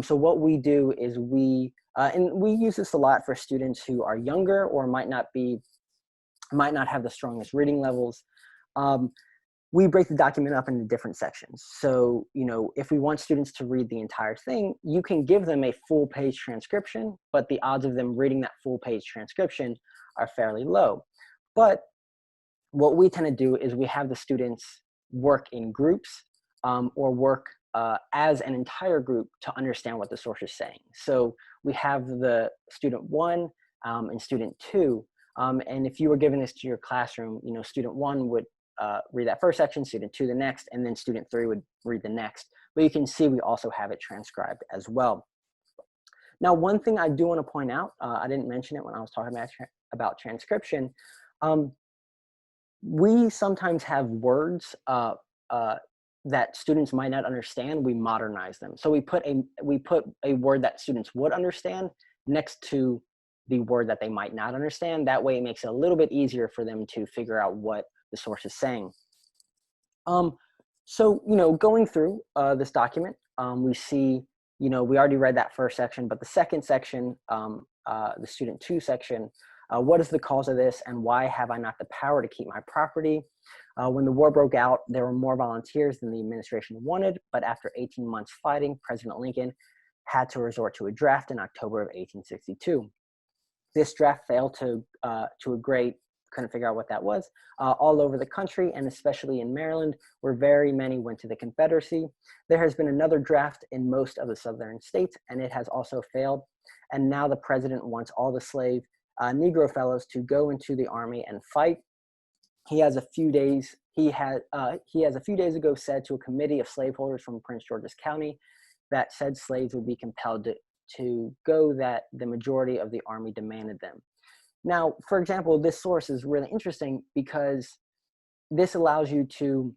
B: So what we do is and we use this a lot for students who are younger or might not have the strongest reading levels. We break the document up into different sections. So, if we want students to read the entire thing, you can give them a full page transcription, but the odds of them reading that full page transcription are fairly low. But what we tend to do is we have the students work in groups or work as an entire group to understand what the source is saying. So we have the student 1 and student 2. And if you were giving this to your classroom, student 1 would read that first section, student 2 the next, and then student 3 would read the next. But you can see we also have it transcribed as well. Now, one thing I do want to point out, I didn't mention it when I was talking about transcription. We sometimes have words that students might not understand. We modernize them. So we put a word that students would understand next to the word that they might not understand. That way it makes it a little bit easier for them to figure out what the source is saying. So, going through this document, we see, we already read that first section, but the second section, the student 2 section, what is the cause of this and why have I not the power to keep my property? When the war broke out, there were more volunteers than the administration wanted, but after 18 months fighting, President Lincoln had to resort to a draft in October of 1862. This draft failed to a grade, couldn't figure out what that was, all over the country, and especially in Maryland, where very many went to the Confederacy. There has been another draft in most of the southern states, and it has also failed. And now the president wants all the slave Negro fellows to go into the army and fight. He has a few days ago said to a committee of slaveholders from Prince George's County that said slaves would be compelled to go, that the majority of the army demanded them. Now, for example, this source is really interesting because this allows you to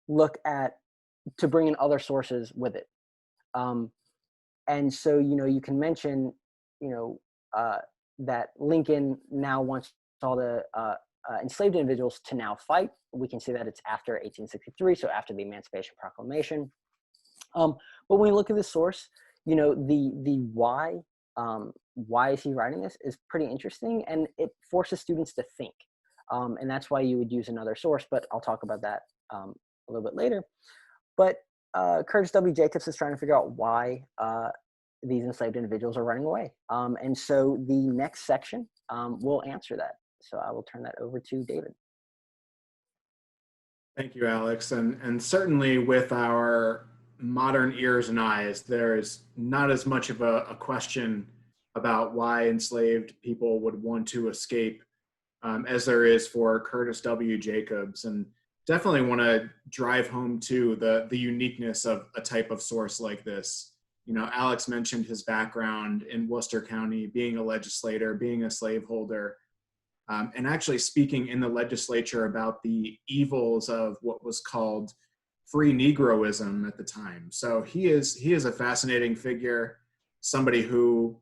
B: bring in other sources with it. And so, you can mention, that Lincoln now wants all the enslaved individuals to now fight. We can see that it's after 1863, so after the Emancipation Proclamation. But when we look at the source, the why is he writing this is pretty interesting, and it forces students to think. And that's why you would use another source, but I'll talk about that a little bit later. But Curtis W. Jacobs is trying to figure out why these enslaved individuals are running away. And so the next section will answer that. So I will turn that over to David.
A: Thank you, Alex. And certainly with our modern ears and eyes, there is not as much of a question about why enslaved people would want to escape as there is for Curtis W. Jacobs. And definitely want to drive home too the uniqueness of a type of source like this. Alex mentioned his background in Worcester County, being a legislator, being a slaveholder, and actually speaking in the legislature about the evils of what was called free Negroism at the time. So he is a fascinating figure, somebody who,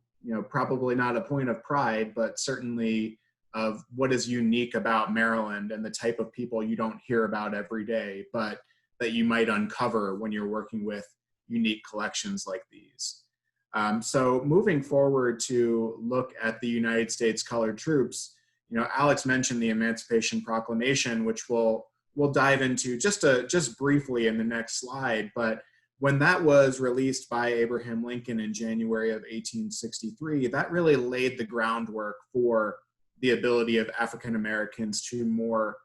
A: probably not a point of pride, but certainly of what is unique about Maryland and the type of people you don't hear about every day, but that you might uncover when you're working with unique collections like these. So moving forward to look at the United States colored troops, Alex mentioned the Emancipation Proclamation, which we'll dive into just briefly in the next slide. But when that was released by Abraham Lincoln in January of 1863, that really laid the groundwork for the ability of African Americans to more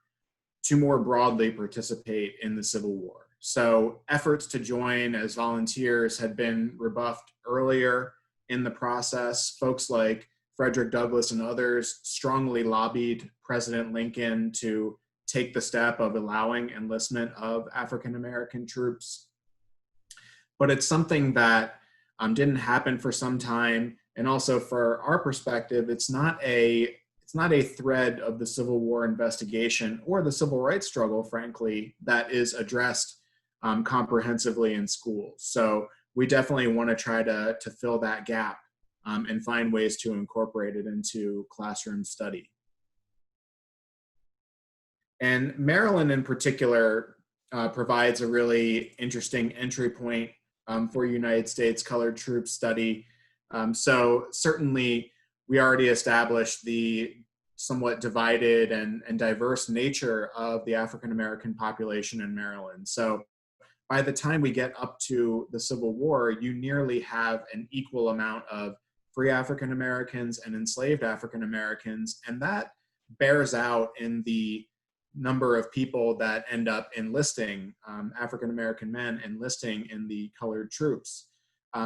A: broadly participate in the Civil War. So efforts to join as volunteers had been rebuffed earlier in the process. Folks like Frederick Douglass and others strongly lobbied President Lincoln to take the step of allowing enlistment of African American troops. But it's something that didn't happen for some time. And also for our perspective, it's not a thread of the Civil War investigation or the civil rights struggle, frankly, that is addressed comprehensively in schools. So we definitely want to try to fill that gap and find ways to incorporate it into classroom study. And Maryland in particular provides a really interesting entry point for United States colored troops study. So certainly we already established the somewhat divided and diverse nature of the African American population in Maryland. So by the time we get up to the Civil War, you nearly have an equal amount of free African Americans and enslaved African Americans, and that bears out in the number of people that end up enlisting, African American men enlisting in the colored troops.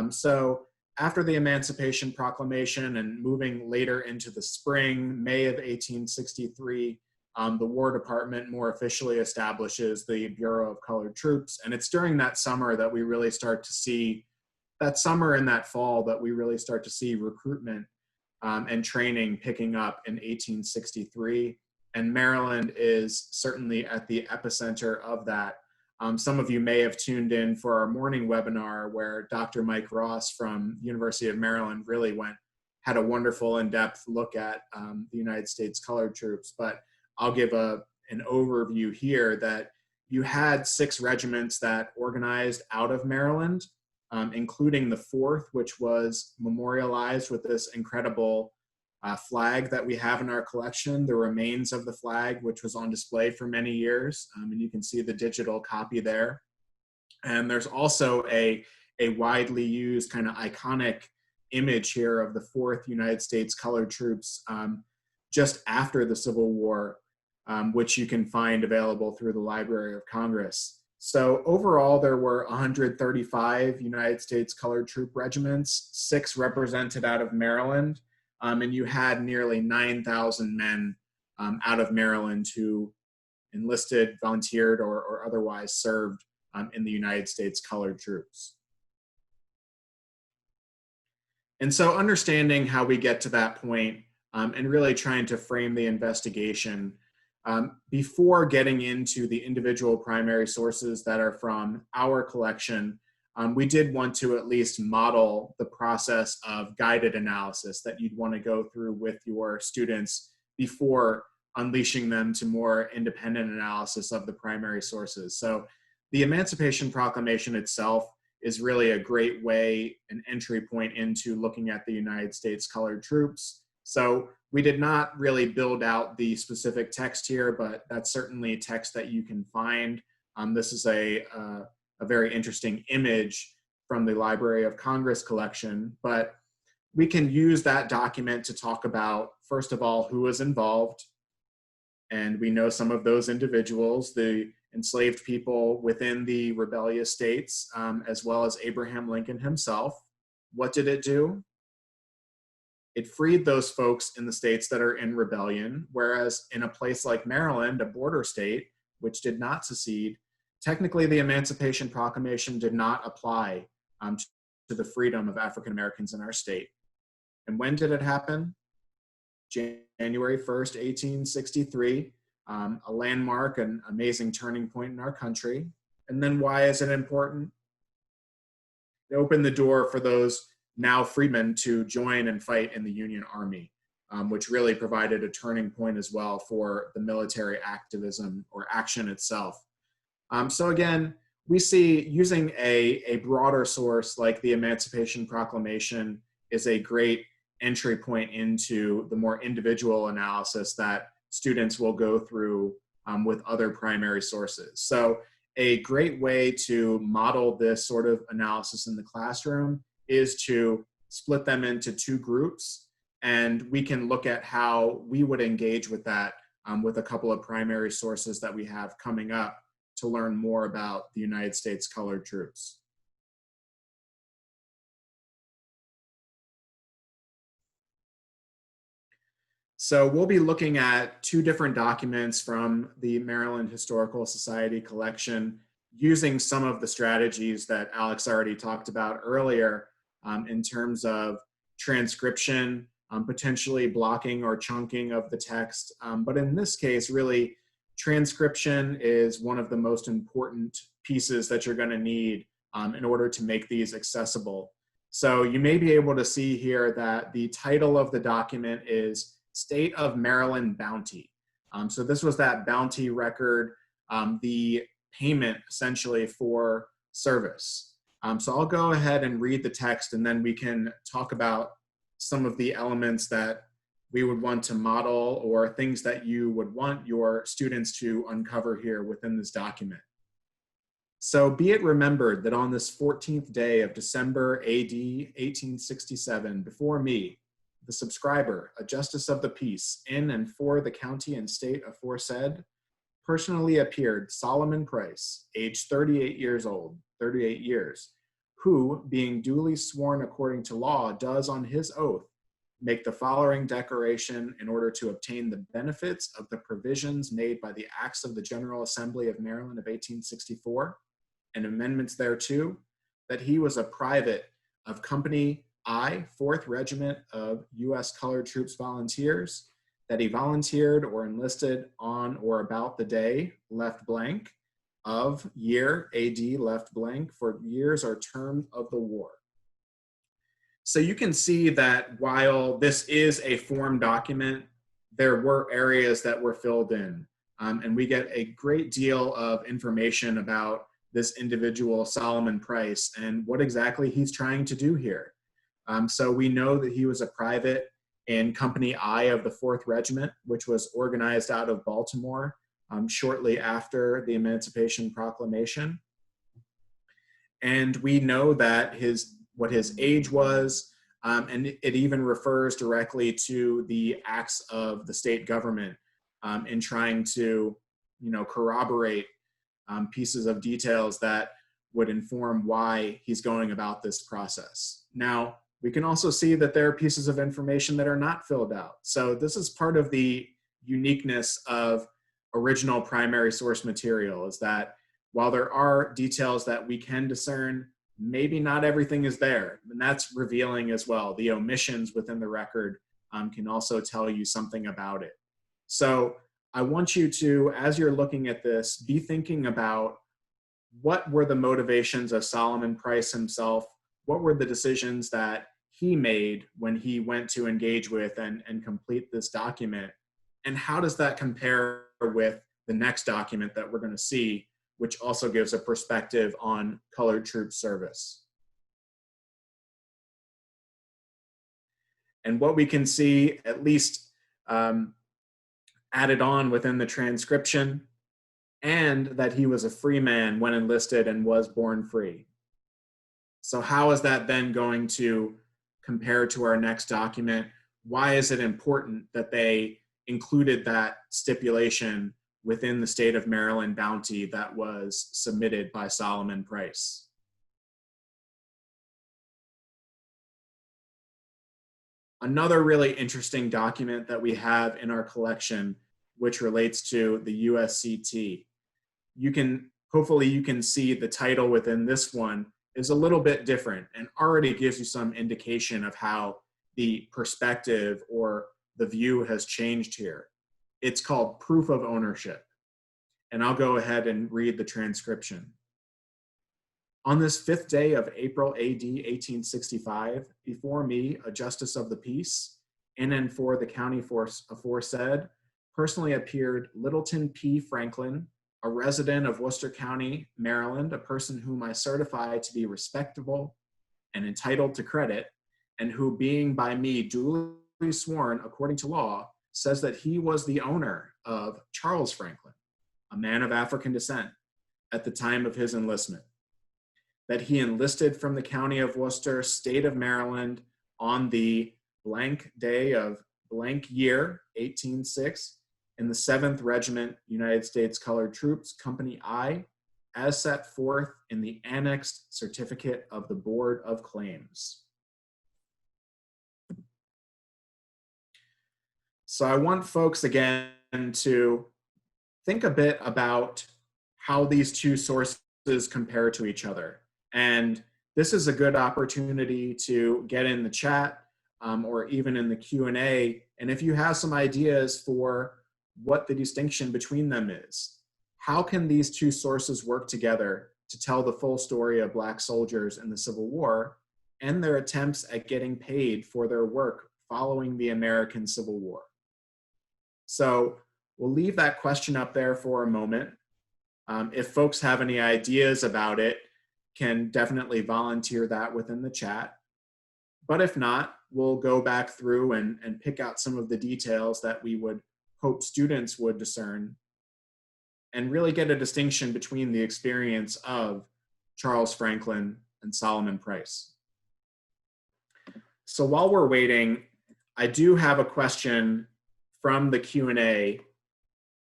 A: So after the Emancipation Proclamation and moving later into the spring, May of 1863, the War Department more officially establishes the Bureau of Colored Troops. And it's during that summer that we really start to see, that summer and that fall, that we really start to see recruitment and training picking up in 1863. And Maryland is certainly at the epicenter of that. Some of you may have tuned in for our morning webinar where Dr. Mike Ross from the University of Maryland really had a wonderful in-depth look at the United States colored troops. But I'll give an overview here that you had 6 regiments that organized out of Maryland, including the 4th, which was memorialized with this incredible flag that we have in our collection, the remains of the flag, which was on display for many years. And you can see the digital copy there. And there's also a widely used kind of iconic image here of the 4th United States colored troops just after the Civil War, which you can find available through the Library of Congress. So overall, there were 135 United States colored troop regiments, 6 represented out of Maryland. And you had nearly 9,000 men out of Maryland who enlisted, volunteered, or otherwise served in the United States colored troops. And so understanding how we get to that point and really trying to frame the investigation, before getting into the individual primary sources that are from our collection, we did want to at least model the process of guided analysis that you'd want to go through with your students before unleashing them to more independent analysis of the primary sources. So the Emancipation Proclamation itself is really a great way, an entry point into looking at the United States colored troops. So we did not really build out the specific text here, but that's certainly text that you can find. This is a very interesting image from the Library of Congress collection, but we can use that document to talk about, first of all, who was involved. And we know some of those individuals, the enslaved people within the rebellious states, as well as Abraham Lincoln himself. What did it do? It freed those folks in the states that are in rebellion, whereas in a place like Maryland, a border state, which did not secede, technically the Emancipation Proclamation did not apply to the freedom of African Americans in our state. And when did it happen? January 1st, 1863, a landmark, an amazing turning point in our country. And then why is it important? It opened the door for those now freedmen to join and fight in the Union Army. which really provided a turning point as well for the military activism or action itself. So again, we see using a broader source like the Emancipation Proclamation is a great entry point into the more individual analysis that students will go through with other primary sources. So a great way to model this sort of analysis in the classroom is to split them into two groups, and we can look at how we would engage with that with a couple of primary sources that we have coming up to learn more about the United States colored troops. So we'll be looking at two different documents from the Maryland Historical Society collection using some of the strategies that Alex already talked about earlier in terms of transcription, potentially blocking or chunking of the text. But in this case, really, transcription is one of the most important pieces that you're going to need in order to make these accessible. So you may be able to see here that the title of the document is State of Maryland Bounty. So this was that bounty record, the payment essentially for service. So I'll go ahead and read the text, and then we can talk about some of the elements that we would want to model or things that you would want your students to uncover here within this document. So be it remembered that on this 14th day of December AD 1867, before me, the subscriber, a justice of the peace, in and for the county and state aforesaid, personally appeared Solomon Price, age 38 years old, 38 years, who, being duly sworn according to law, does on his oath make the following declaration in order to obtain the benefits of the provisions made by the Acts of the General Assembly of Maryland of 1864 and amendments thereto, that he was a private of Company I, 4th Regiment of U.S. Colored Troops Volunteers, that he volunteered or enlisted on or about the day left blank of year AD left blank for years or term of the war. So you can see that while this is a form document, there were areas that were filled in, and we get a great deal of information about this individual Solomon Price and what exactly he's trying to do here. So we know that he was a private in Company I of the 4th Regiment, which was organized out of Baltimore shortly after the Emancipation Proclamation. And we know that what his age was, and it even refers directly to the acts of the state government in trying to, corroborate pieces of details that would inform why he's going about this process. Now, we can also see that there are pieces of information that are not filled out. So this is part of the uniqueness of original primary source material, is that while there are details that we can discern, maybe not everything is there. And that's revealing as well. The omissions within the record can also tell you something about it. So I want you to, as you're looking at this, be thinking about what were the motivations of Solomon Price himself. What were the decisions that he made when he went to engage with and complete this document? And how does that compare with the next document that we're going to see, which also gives a perspective on colored troop service? And what we can see, at least added on within the transcription, and that he was a free man when enlisted and was born free. So how is that then going to compare to our next document? Why is it important that they included that stipulation within the state of Maryland bounty that was submitted by Solomon Price? Another really interesting document that we have in our collection, which relates to the USCT. Hopefully you can see the title within this one is a little bit different and already gives you some indication of how the perspective or the view has changed here. It's called Proof of Ownership. And I'll go ahead and read the transcription. On this 5th day of April AD 1865, before me, a justice of the peace, in and for the county aforesaid, personally appeared Littleton P. Franklin, a resident of Worcester County, Maryland, a person whom I certify to be respectable and entitled to credit, and who, being by me duly sworn according to law, says that he was the owner of Charles Franklin, a man of African descent, at the time of his enlistment, that he enlisted from the county of Worcester, state of Maryland, on the blank day of blank year, 1806, in the 7th Regiment, United States Colored Troops, Company I, as set forth in the annexed certificate of the Board of Claims. So I want folks again to think a bit about how these two sources compare to each other. And this is a good opportunity to get in the chat or even in the Q&A. And if you have some ideas for what the distinction between them is, how can these two sources work together to tell the full story of Black soldiers in the Civil War and their attempts at getting paid for their work following the American Civil War? So we'll leave that question up there for a moment. If folks have any ideas about it, can definitely volunteer that within the chat. But if not, we'll go back through and pick out some of the details that we would hope students would discern and really get a distinction between the experience of Charles Franklin and Solomon Price. So while we're waiting, I do have a question from the Q&A.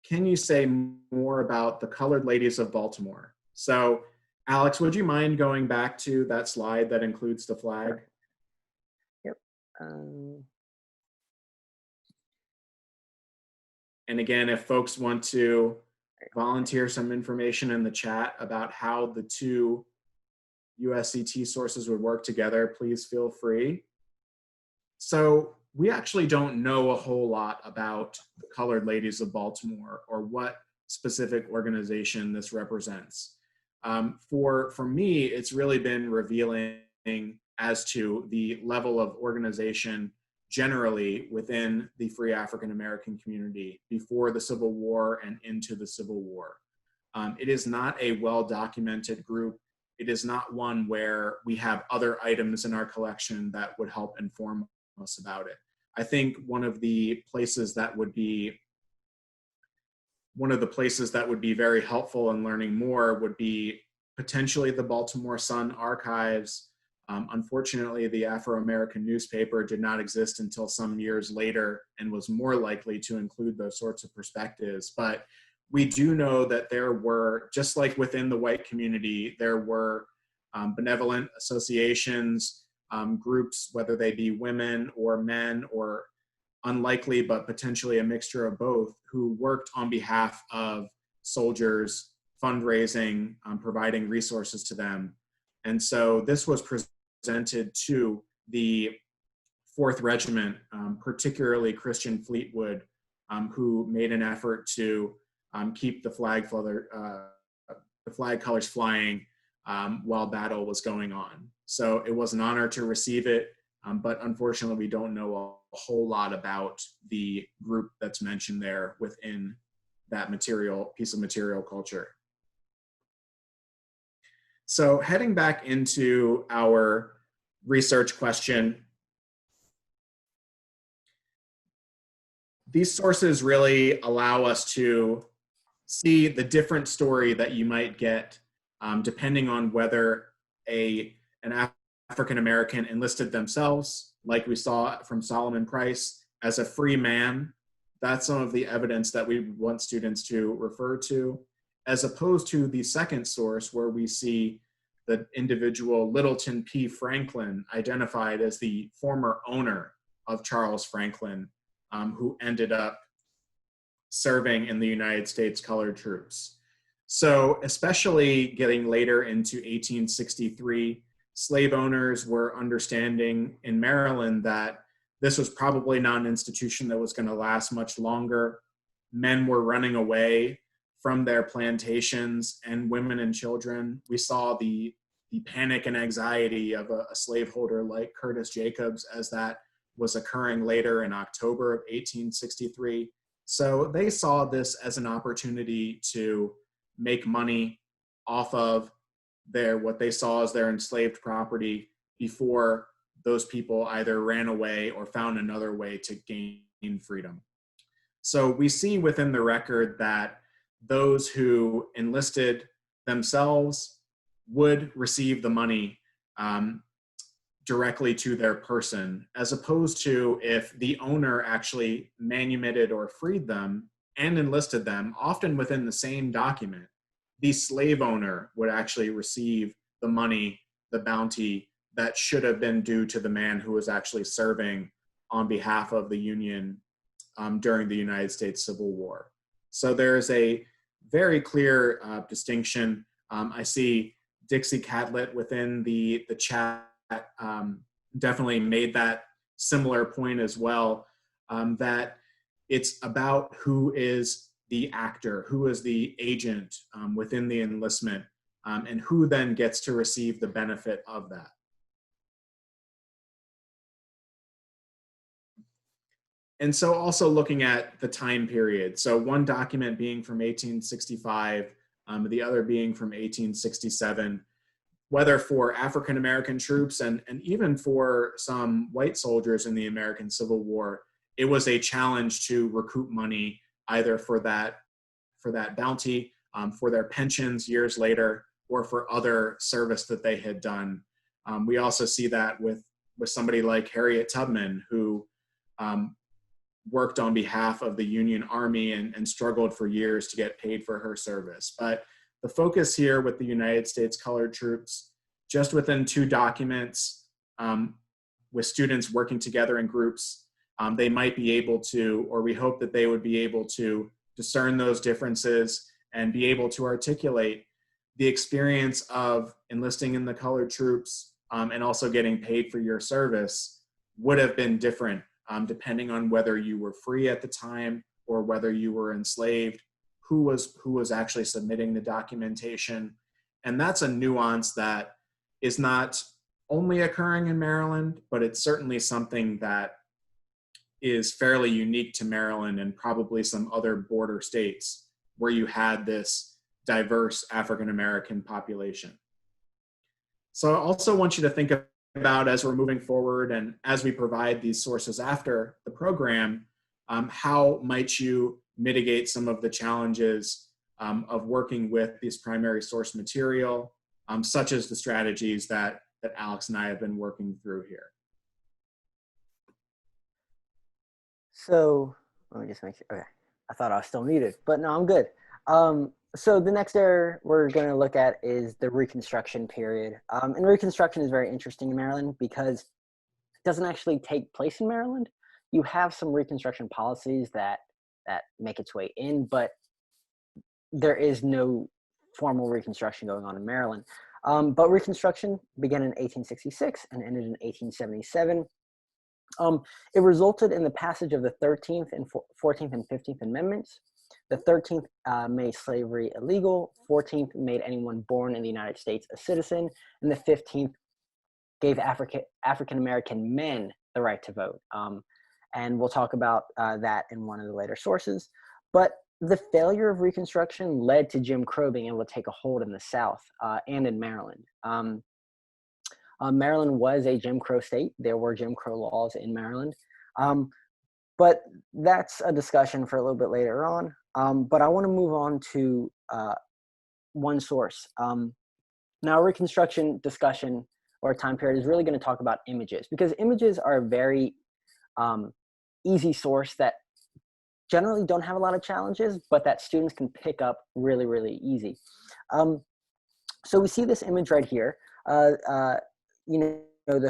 A: Can you say more about the Colored Ladies of Baltimore? So Alex, would you mind going back to that slide that includes the flag?
B: Yep.
A: And again, if folks want to volunteer some information in the chat about how the two USCT sources would work together, please feel free. So we actually don't know a whole lot about the Colored Ladies of Baltimore or what specific organization this represents. For me, it's really been revealing as to the level of organization generally within the Free African American community before the Civil War and into the Civil War. It is not a well-documented group. It is not one where we have other items in our collection that would help inform us about it. I think one of the places that would be very helpful in learning more would be potentially the Baltimore Sun Archives. Unfortunately, the Afro-American newspaper did not exist until some years later and was more likely to include those sorts of perspectives. But we do know that there were, just like within the white community, there were benevolent associations, groups, whether they be women or men or unlikely, but potentially a mixture of both, who worked on behalf of soldiers, fundraising, providing resources to them. And so this was presented to the 4th Regiment, particularly Christian Fleetwood, who made an effort to keep the flag colors flying while battle was going on. So it was an honor to receive it, but unfortunately we don't know a whole lot about the group that's mentioned there within that piece of material culture. So heading back into our research question, these sources really allow us to see the different story that you might get depending on whether an African American enlisted themselves, like we saw from Solomon Price, as a free man. That's some of the evidence that we want students to refer to, as opposed to the second source where we see the individual Littleton P. Franklin identified as the former owner of Charles Franklin, who ended up serving in the United States Colored Troops. So especially getting later into 1863, slave owners were understanding in Maryland that this was probably not an institution that was going to last much longer. Men were running away from their plantations, and women and children. We saw the panic and anxiety of a slaveholder like Curtis Jacobs as that was occurring later in October of 1863. So they saw this as an opportunity to make money off of what they saw as their enslaved property before those people either ran away or found another way to gain freedom. So we see within the record that those who enlisted themselves would receive the money directly to their person, as opposed to if the owner actually manumitted or freed them and enlisted them, often within the same document, the slave owner would actually receive the money, the bounty that should have been due to the man who was actually serving on behalf of the Union during the United States Civil War. So there is a very clear distinction. I see Dixie Catlett within the chat definitely made that similar point as well, that it's about who is the actor, who is the agent within the enlistment, and who then gets to receive the benefit of that. And so also looking at the time period. So one document being from 1865, the other being from 1867, whether for African-American troops and even for some white soldiers in the American Civil War, it was a challenge to recoup money either for that bounty, for their pensions years later, or for other service that they had done. We also see that with somebody like Harriet Tubman, who worked on behalf of the Union Army and struggled for years to get paid for her service. But the focus here with the United States Colored Troops, just within two documents, with students working together in groups, they might be able to, or we hope that they would be able to discern those differences and be able to articulate the experience of enlisting in the colored troops and also getting paid for your service would have been different depending on whether you were free at the time or whether you were enslaved, who was actually submitting the documentation. And that's a nuance that is not only occurring in Maryland, but it's certainly something that is fairly unique to Maryland and probably some other border states where you had this diverse African-American population. So I also want you to think about, as we're moving forward and as we provide these sources after the program, how might you mitigate some of the challenges of working with this primary source material, such as the strategies that Alex and I have been working through here.
B: So let me just make sure. Okay, I thought I was still muted, but no, I'm good. So the next area we're going to look at is the Reconstruction period. And Reconstruction is very interesting in Maryland because it doesn't actually take place in Maryland. You have some Reconstruction policies that make its way in, but there is no formal Reconstruction going on in Maryland. But Reconstruction began in 1866 and ended in 1877. It resulted in the passage of the 13th and 14th and 15th Amendments. The 13th made slavery illegal, 14th made anyone born in the United States a citizen, and the 15th gave African-American men the right to vote. And we'll talk about that in one of the later sources. But the failure of Reconstruction led to Jim Crow being able to take a hold in the South and in Maryland. Maryland was a Jim Crow state. There were Jim Crow laws in Maryland. But that's a discussion for a little bit later on. But I want to move on to one source. Now, Reconstruction discussion or time period is really going to talk about images, because images are a very easy source that generally don't have a lot of challenges, but that students can pick up really, really easy. So we see this image right here. The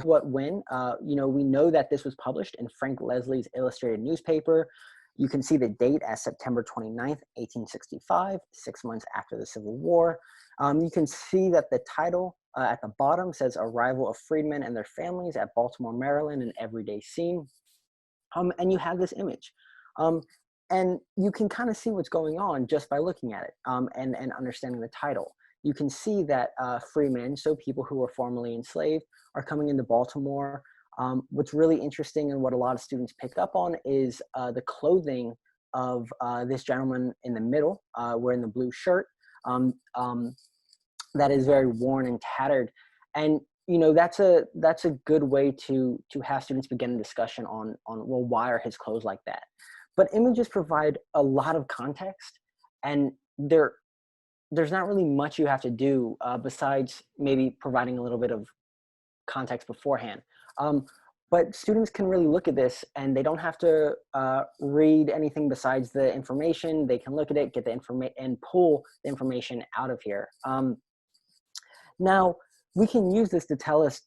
B: what when, we know that this was published in Frank Leslie's illustrated newspaper. You can see the date as September 29th, 1865, 6 months after the Civil War. You can see that the title at the bottom says Arrival of Freedmen and Their Families at Baltimore, Maryland, an Everyday Scene. And you have this image. And you can kind of see what's going on just by looking at it and understanding the title. You can see that freemen, so people who were formerly enslaved, are coming into Baltimore What's really interesting and what a lot of students pick up on is the clothing of this gentleman in the middle, wearing the blue shirt, that is very worn and tattered. And that's a good way to have students begin a discussion on well, why are his clothes like that? But images provide a lot of context, and there's not really much you have to do besides maybe providing a little bit of context beforehand. But students can really look at this, and they don't have to read anything besides the information. They can look at it, get the information, and pull the information out of here. Now, we can use this to tell us,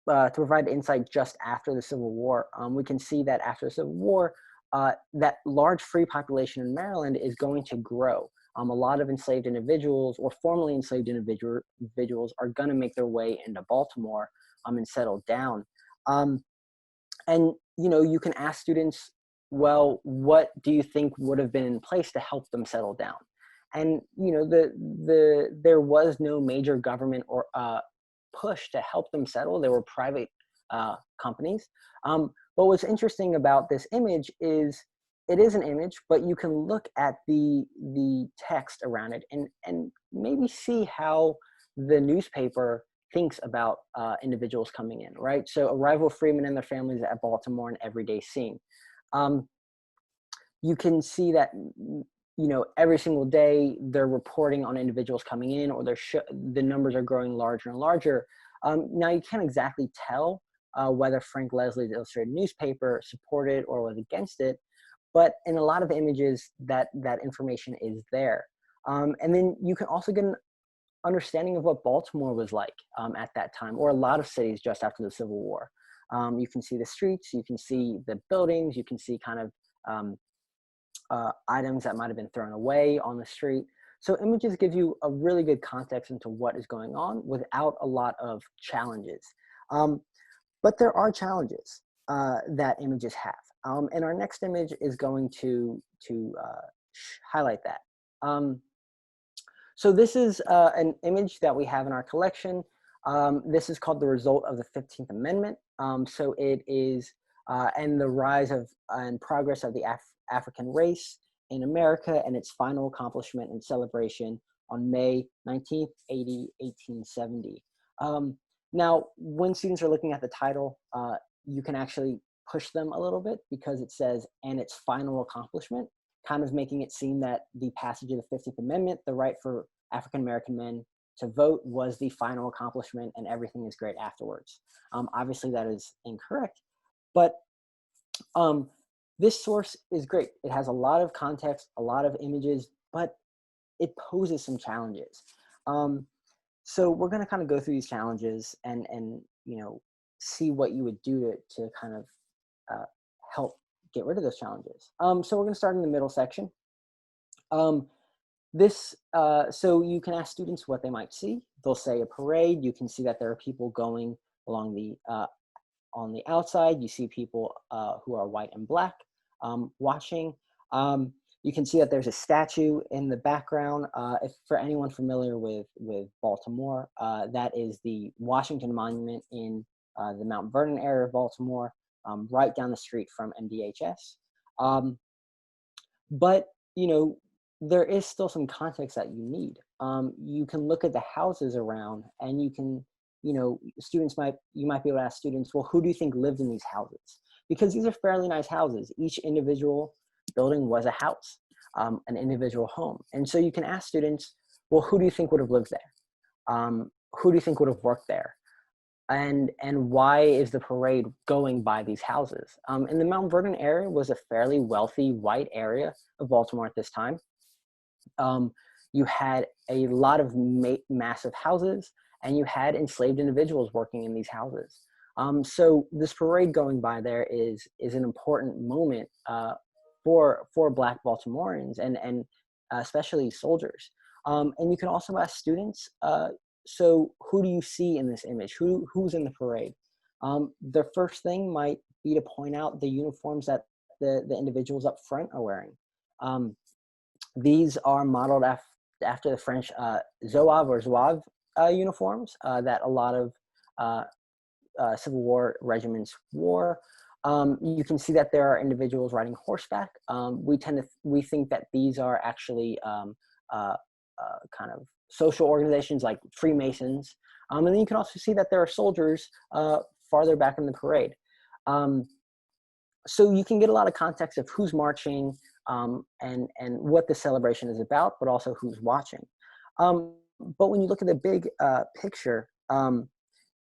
B: to provide insight just after the Civil War. We can see that after the Civil War, that large free population in Maryland is going to grow. A lot of enslaved individuals or formerly enslaved individuals are going to make their way into Baltimore and settle down. And you can ask students, well, what do you think would have been in place to help them settle down? And there was no major government or push to help them settle. There were private companies. But what's interesting about this image is it is an image, but you can look at the text around it and maybe see how the newspaper thinks about individuals coming in, right? So arrival of freemen and their families at Baltimore, an everyday scene. You can see that every single day they're reporting on individuals coming in, or the numbers are growing larger and larger. Now you can't exactly tell whether Frank Leslie's Illustrated newspaper supported or was against it, but in a lot of images that information is there. And then you can also get an understanding of what Baltimore was like at that time, or a lot of cities just after the Civil War. You can see the streets, you can see the buildings, you can see kind of items that might have been thrown away on the street. So images give you a really good context into what is going on without a lot of challenges. But there are challenges that images have. And our next image is going to highlight that. So this is an image that we have in our collection. This is called The Result of the 15th Amendment. So it is, and the rise of and progress of the African race in America and its final accomplishment and celebration on May 19th, 1870. Now, when students are looking at the title, you can actually push them a little bit because it says, and its final accomplishment, kind of making it seem that the passage of the 15th Amendment, the right for African-American men to vote, was the final accomplishment and everything is great afterwards. Obviously that is incorrect, but this source is great. It has a lot of context, a lot of images, but it poses some challenges. So we're going to kind of go through these challenges and see what you would do to kind of help get rid of those challenges. So we're going to start in the middle section. So you can ask students what they might see. They'll say a parade. You can see that there are people going along the on the outside. You see people who are white and black watching. You can see that there's a statue in the background. If for anyone familiar with Baltimore, that is the Washington Monument in the Mount Vernon area of Baltimore, right down the street from MdHS. But there is still some context that you need. You can look at the houses around, and you can, students you might be able to ask students, well, who do you think lived in these houses? Because these are fairly nice houses. Each individual building was a house, an individual home. And so you can ask students, well, who do you think would have lived there? Who do you think would have worked there? And why is the parade going by these houses? And the Mount Vernon area was a fairly wealthy white area of Baltimore at this time. You had a lot of massive houses, and you had enslaved individuals working in these houses. So this parade going by there is an important moment for Black Baltimoreans and especially soldiers. And you can also ask students, so who do you see in this image? Who's in the parade? The first thing might be to point out the uniforms that the individuals up front are wearing. These are modeled after the French Zouave or Zouave uniforms that a lot of Civil War regiment's war. You can see that there are individuals riding horseback. We think that these are actually kind of social organizations like Freemasons. And then you can also see that there are soldiers farther back in the parade. So you can get a lot of context of who's marching and what the celebration is about, but also who's watching. But when you look at the big picture,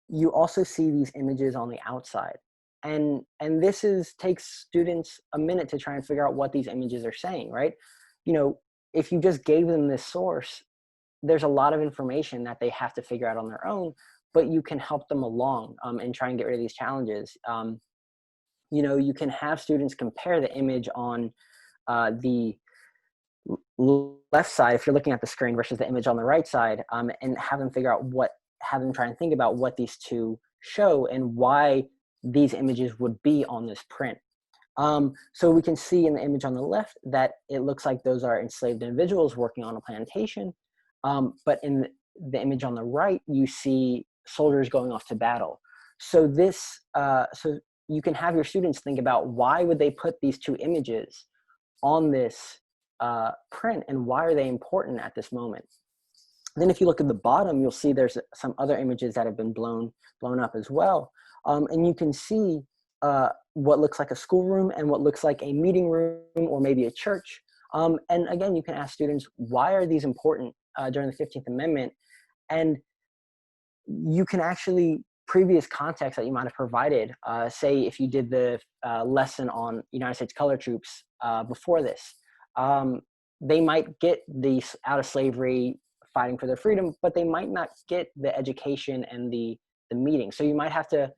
B: you also see these images on the outside. And this takes students a minute to try and figure out what these images are saying, right? You know, if you just gave them this source, there's a lot of information that they have to figure out on their own, but you can help them along and try and get rid of these challenges. You know, you can have students compare the image on the left side, if you're looking at the screen, versus the image on the right side, and have them figure out have them try and think about what these two show and why these images would be on this print. So we can see in the image on the left that it looks like those are enslaved individuals working on a plantation. But in the image on the right, you see soldiers going off to battle. So so you can have your students think about why would they put these two images on this print and why are they important at this moment. Then if you look at the bottom, you'll see there's some other images that have been blown up as well. And you can see what looks like a schoolroom and what looks like a meeting room or maybe a church. And again, you can ask students, why are these important during the 15th Amendment? And you can actually, previous context that you might have provided, say if you did the lesson on United States colored troops before this, they might get these out of slavery fighting for their freedom, but they might not get the education and the meeting. So you might have to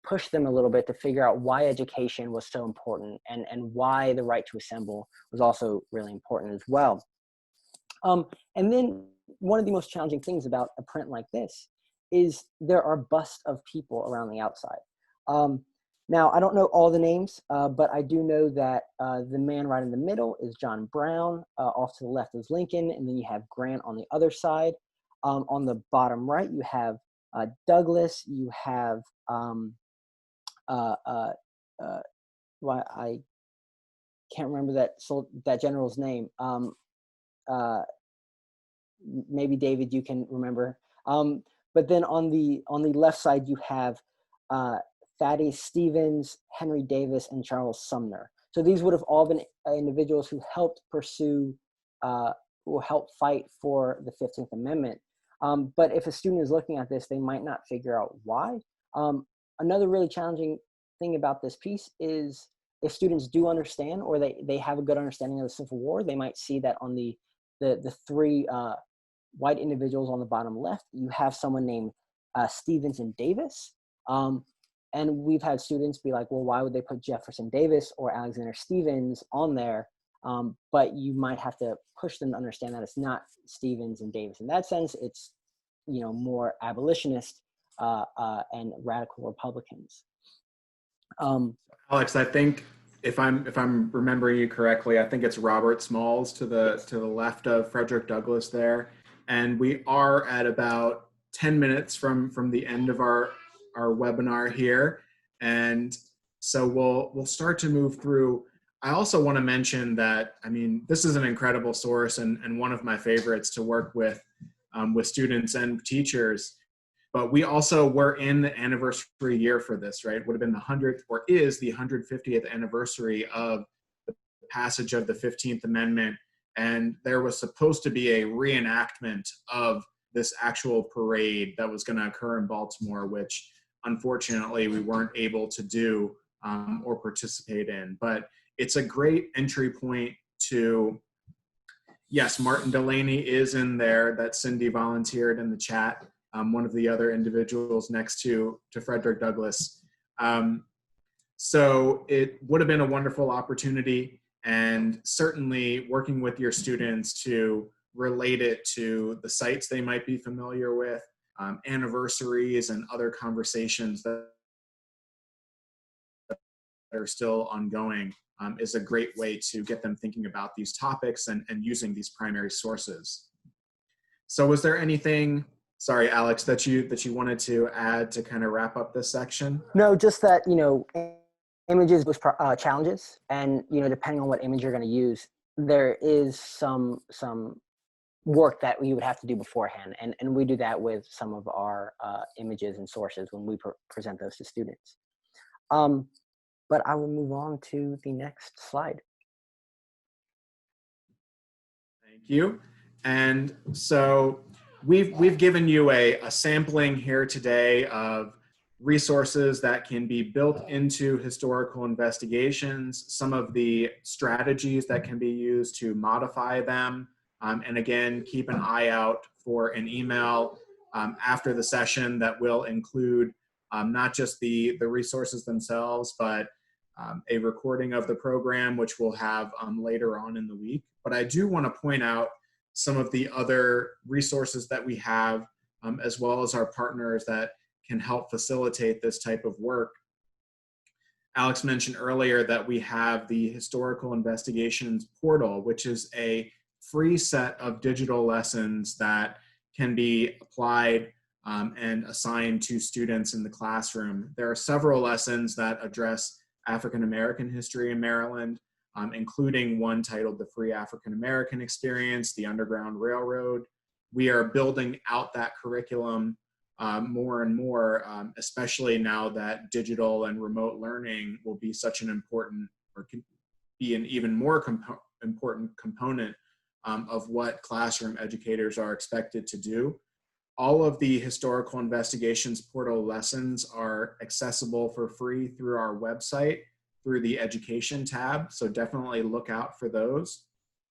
B: push them a little bit to figure out why education was so important and why the right to assemble was also really important as well. And then one of the most challenging things about a print like this is there are busts of people around the outside. Now, I don't know all the names, but I do know that the man right in the middle is John Brown. Off to the left is Lincoln, and then you have Grant on the other side. On the bottom right, you have Douglas. You have, well, I can't remember that general's name. Maybe David, you can remember. But then on the left side, you have Thaddeus Stevens, Henry Davis, and Charles Sumner. So these would have all been individuals who helped pursue, who helped fight for the 15th Amendment. But if a student is looking at this, they might not figure out why. Another really challenging thing about this piece is if students do understand, or they have a good understanding of the Civil War, they might see that on the three white individuals on the bottom left, you have someone named Stevens and Davis. And we've had students be like, well, why would they put Jefferson Davis or Alexander Stevens on there? But you might have to push them to understand that it's not Stevens and Davis. In that sense, it's, you know, more abolitionist and radical Republicans.
A: Alex, I think if I'm remembering you correctly, I think it's Robert Smalls to the left of Frederick Douglass there, and we are at about 10 minutes from the end of our webinar here, and so we'll start to move through. I also want to mention that, I mean, this is an incredible source and one of my favorites to work with students and teachers. But we also were in the anniversary year for this, right? It would have been the 100th, or is the 150th anniversary of the passage of the 15th Amendment. And there was supposed to be a reenactment of this actual parade that was going to occur in Baltimore, which unfortunately we weren't able to do or participate in. But it's a great entry point to, yes, Martin Delaney is in there, that Cindy volunteered in the chat. One of the other individuals next to Frederick Douglass. So it would have been a wonderful opportunity, and certainly working with your students to relate it to the sites they might be familiar with, anniversaries and other conversations that are still ongoing is a great way to get them thinking about these topics and using these primary sources. So was there anything sorry, Alex, that you wanted to add to kind of wrap up this section?
B: No, just that, images with challenges, and, depending on what image you're going to use, there is some work that we would have to do beforehand. And we do that with some of our images and sources when we present those to students. But I will move on to the next slide.
A: Thank you. And so we've given you a sampling here today of resources that can be built into historical investigations, some of the strategies that can be used to modify them. And again, keep an eye out for an email after the session that will include not just the resources themselves, but a recording of the program, which we'll have later on in the week. But I do want to point out some of the other resources that we have, as well as our partners that can help facilitate this type of work. Alex mentioned earlier that we have the Historical Investigations Portal, which is a free set of digital lessons that can be applied and assigned to students in the classroom. There are several lessons that address African American history in Maryland, including one titled The Free African American Experience, the Underground Railroad. We are building out that curriculum more and more, especially now that digital and remote learning will be such an important, or can be an even more important component of what classroom educators are expected to do. All of the Historical Investigations Portal lessons are accessible for free through our website, through the Education tab, so definitely look out for those.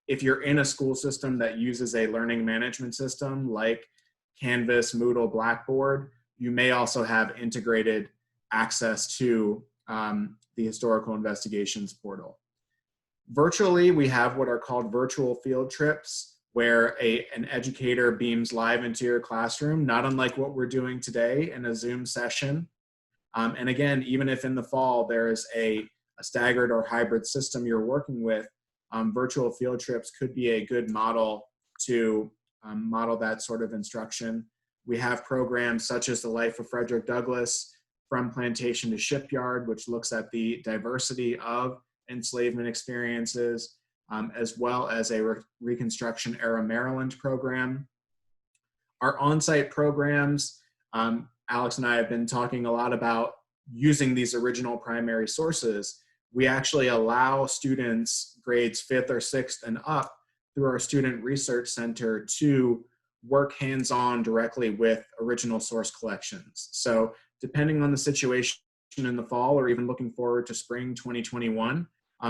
A: If you're in a school system that uses a learning management system like Canvas, Moodle, Blackboard, you may also have integrated access to the Historical Investigations Portal. Virtually, we have what are called virtual field trips, where an educator beams live into your classroom, not unlike what we're doing today in a Zoom session. And again, even if in the fall there is a staggered or hybrid system you're working with, virtual field trips could be a good model to model that sort of instruction. We have programs such as The Life of Frederick Douglass, From Plantation to Shipyard, which looks at the diversity of enslavement experiences, as well as a Reconstruction era Maryland program. Our on-site programs, Alex and I have been talking a lot about using these original primary sources. We actually allow students grades 5th or 6th and up through our Student Research Center to work hands-on directly with original source collections. So depending on the situation in the fall, or even looking forward to spring 2021,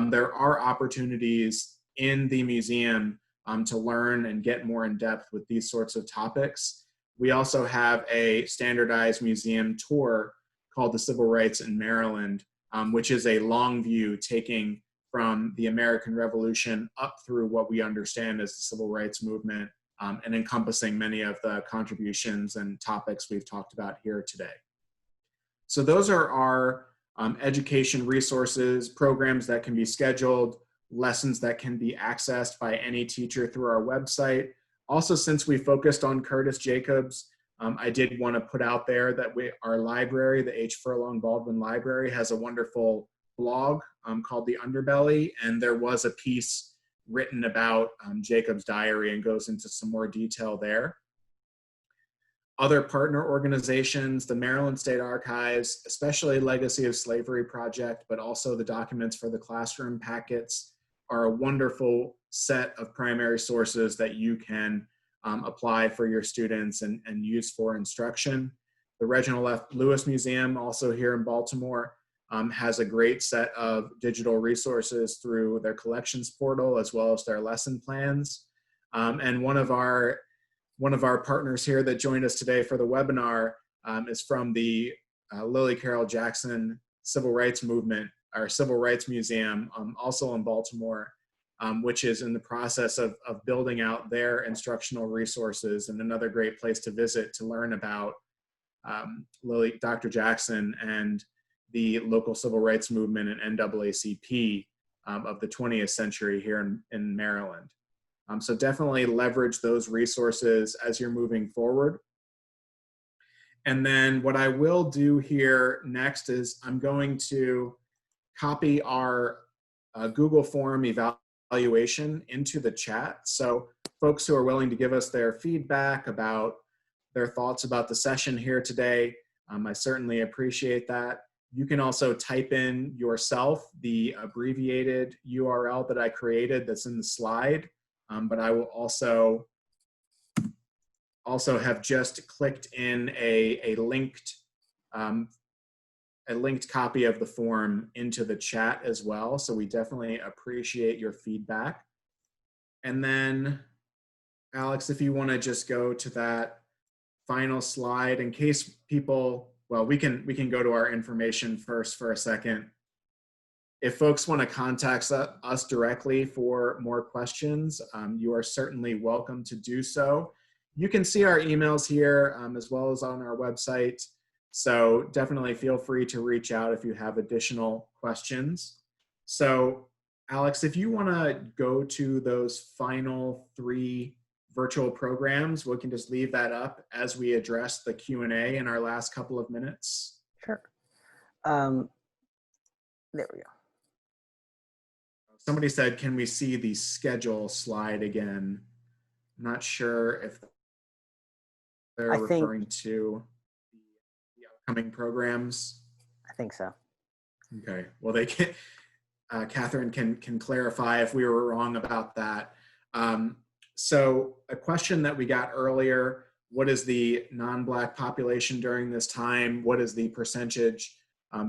A: there are opportunities in the museum to learn and get more in depth with these sorts of topics. We also have a standardized museum tour called the Civil Rights in Maryland, which is a long view taking from the American Revolution up through what we understand as the Civil Rights Movement, and encompassing many of the contributions and topics we've talked about here today. So those are our education resources, programs that can be scheduled, lessons that can be accessed by any teacher through our website. Also, since we focused on Curtis Jacobs, I did want to put out there that our library, the H. Furlong Baldwin Library, has a wonderful blog called The Underbelly, and there was a piece written about Jacobs' diary and goes into some more detail there. Other partner organizations, the Maryland State Archives, especially Legacy of Slavery Project, but also the Documents for the Classroom packets, are a wonderful set of primary sources that you can apply for your students and use for instruction. The Reginald F. Lewis Museum, also here in Baltimore, has a great set of digital resources through their collections portal, as well as their lesson plans. And one of our partners here that joined us today for the webinar is from the Lillie Carroll Jackson Civil Rights Movement, our Civil Rights Museum, also in Baltimore, which is in the process of building out their instructional resources, and another great place to visit to learn about Dr. Jackson and the local civil rights movement and NAACP of the 20th century here in Maryland. So definitely leverage those resources as you're moving forward. And then what I will do here next is I'm going to copy our Google form evaluation into the chat. So folks who are willing to give us their feedback about their thoughts about the session here today, I certainly appreciate that. You can also type in yourself the abbreviated URL that I created that's in the slide, but I will also have just clicked in a linked copy of the form into the chat as well. So we definitely appreciate your feedback. And then Alex, if you want to just go to that final slide in case people, well, we can go to our information first for a second. If folks want to contact us directly for more questions, you are certainly welcome to do so. You can see our emails here as well as on our website. So definitely feel free to reach out if you have additional questions. So Alex, if you want to go to those final 3 virtual programs, we can just leave that up as we address the Q&A in our last couple of minutes.
B: Sure. There we go.
A: Somebody said, can we see the schedule slide again? I'm not sure if they're referring to the upcoming programs.
B: I think so.
A: Okay, well, they can, Catherine can clarify if we were wrong about that. So a question that we got earlier, what is the non-Black population during this time? What is the percentage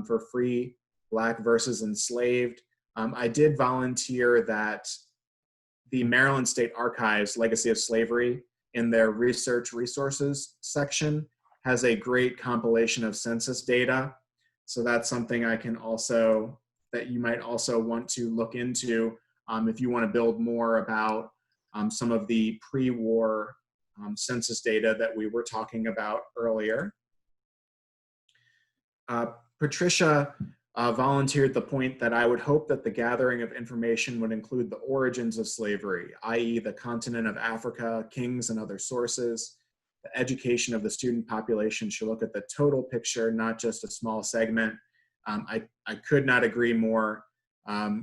A: for free, Black versus enslaved? I did volunteer that the Maryland State Archives Legacy of Slavery in their research resources section has a great compilation of census data. So that's something I can also, that you might also want to look into if you want to build more about some of the pre-war census data that we were talking about earlier. Patricia volunteered the point that I would hope that the gathering of information would include the origins of slavery, i.e. the continent of Africa, kings and other sources. The education of the student population should look at the total picture, not just a small segment. I could not agree more.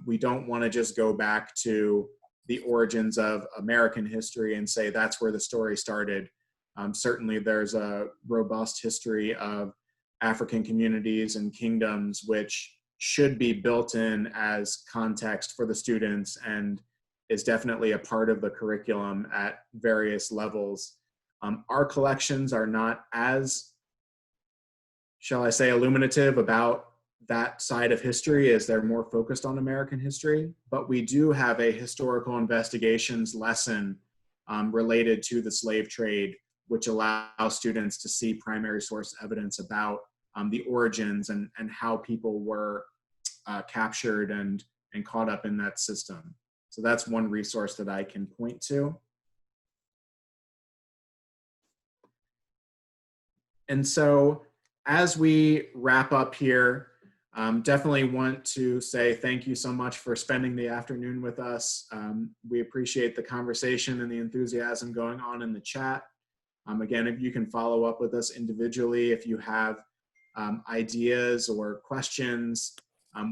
A: We don't want to just go back to the origins of American history and say that's where the story started. Certainly there's a robust history of African communities and kingdoms which should be built in as context for the students and is definitely a part of the curriculum at various levels. Our collections are not as, shall I say, illuminative about that side of history as they're more focused on American history, but we do have a historical investigations lesson related to the slave trade, which allows students to see primary source evidence about the origins and how people were captured and caught up in that system. So that's one resource that I can point to. And so as we wrap up here, definitely want to say thank you so much for spending the afternoon with us. We appreciate the conversation and the enthusiasm going on in the chat. Again, if you can follow up with us individually, if you have ideas or questions,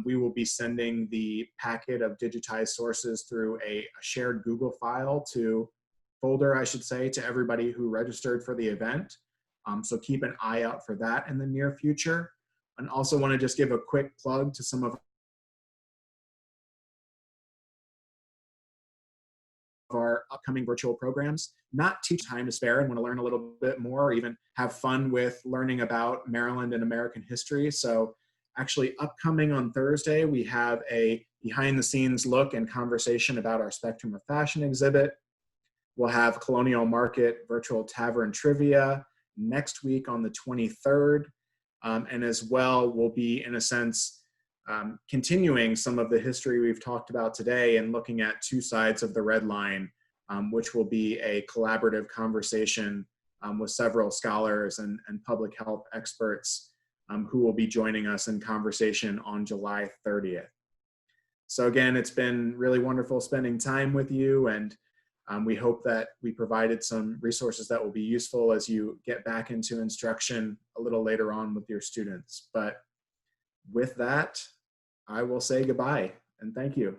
A: we will be sending the packet of digitized sources through a shared Google folder, I should say, to everybody who registered for the event. So keep an eye out for that in the near future. And also want to just give a quick plug to some of our upcoming virtual programs. Not teach time to spare and want to learn a little bit more or even have fun with learning about Maryland and American history. So actually upcoming on Thursday, we have a behind the scenes look and conversation about our Spectrum of Fashion exhibit. We'll have Colonial Market Virtual Tavern Trivia next week on the 23rd. And as well, we'll be, in a sense, continuing some of the history we've talked about today and looking at two sides of the red line, which will be a collaborative conversation with several scholars and public health experts who will be joining us in conversation on July 30th. So again, it's been really wonderful spending time with you, and We hope that we provided some resources that will be useful as you get back into instruction a little later on with your students. But with that, I will say goodbye and thank you.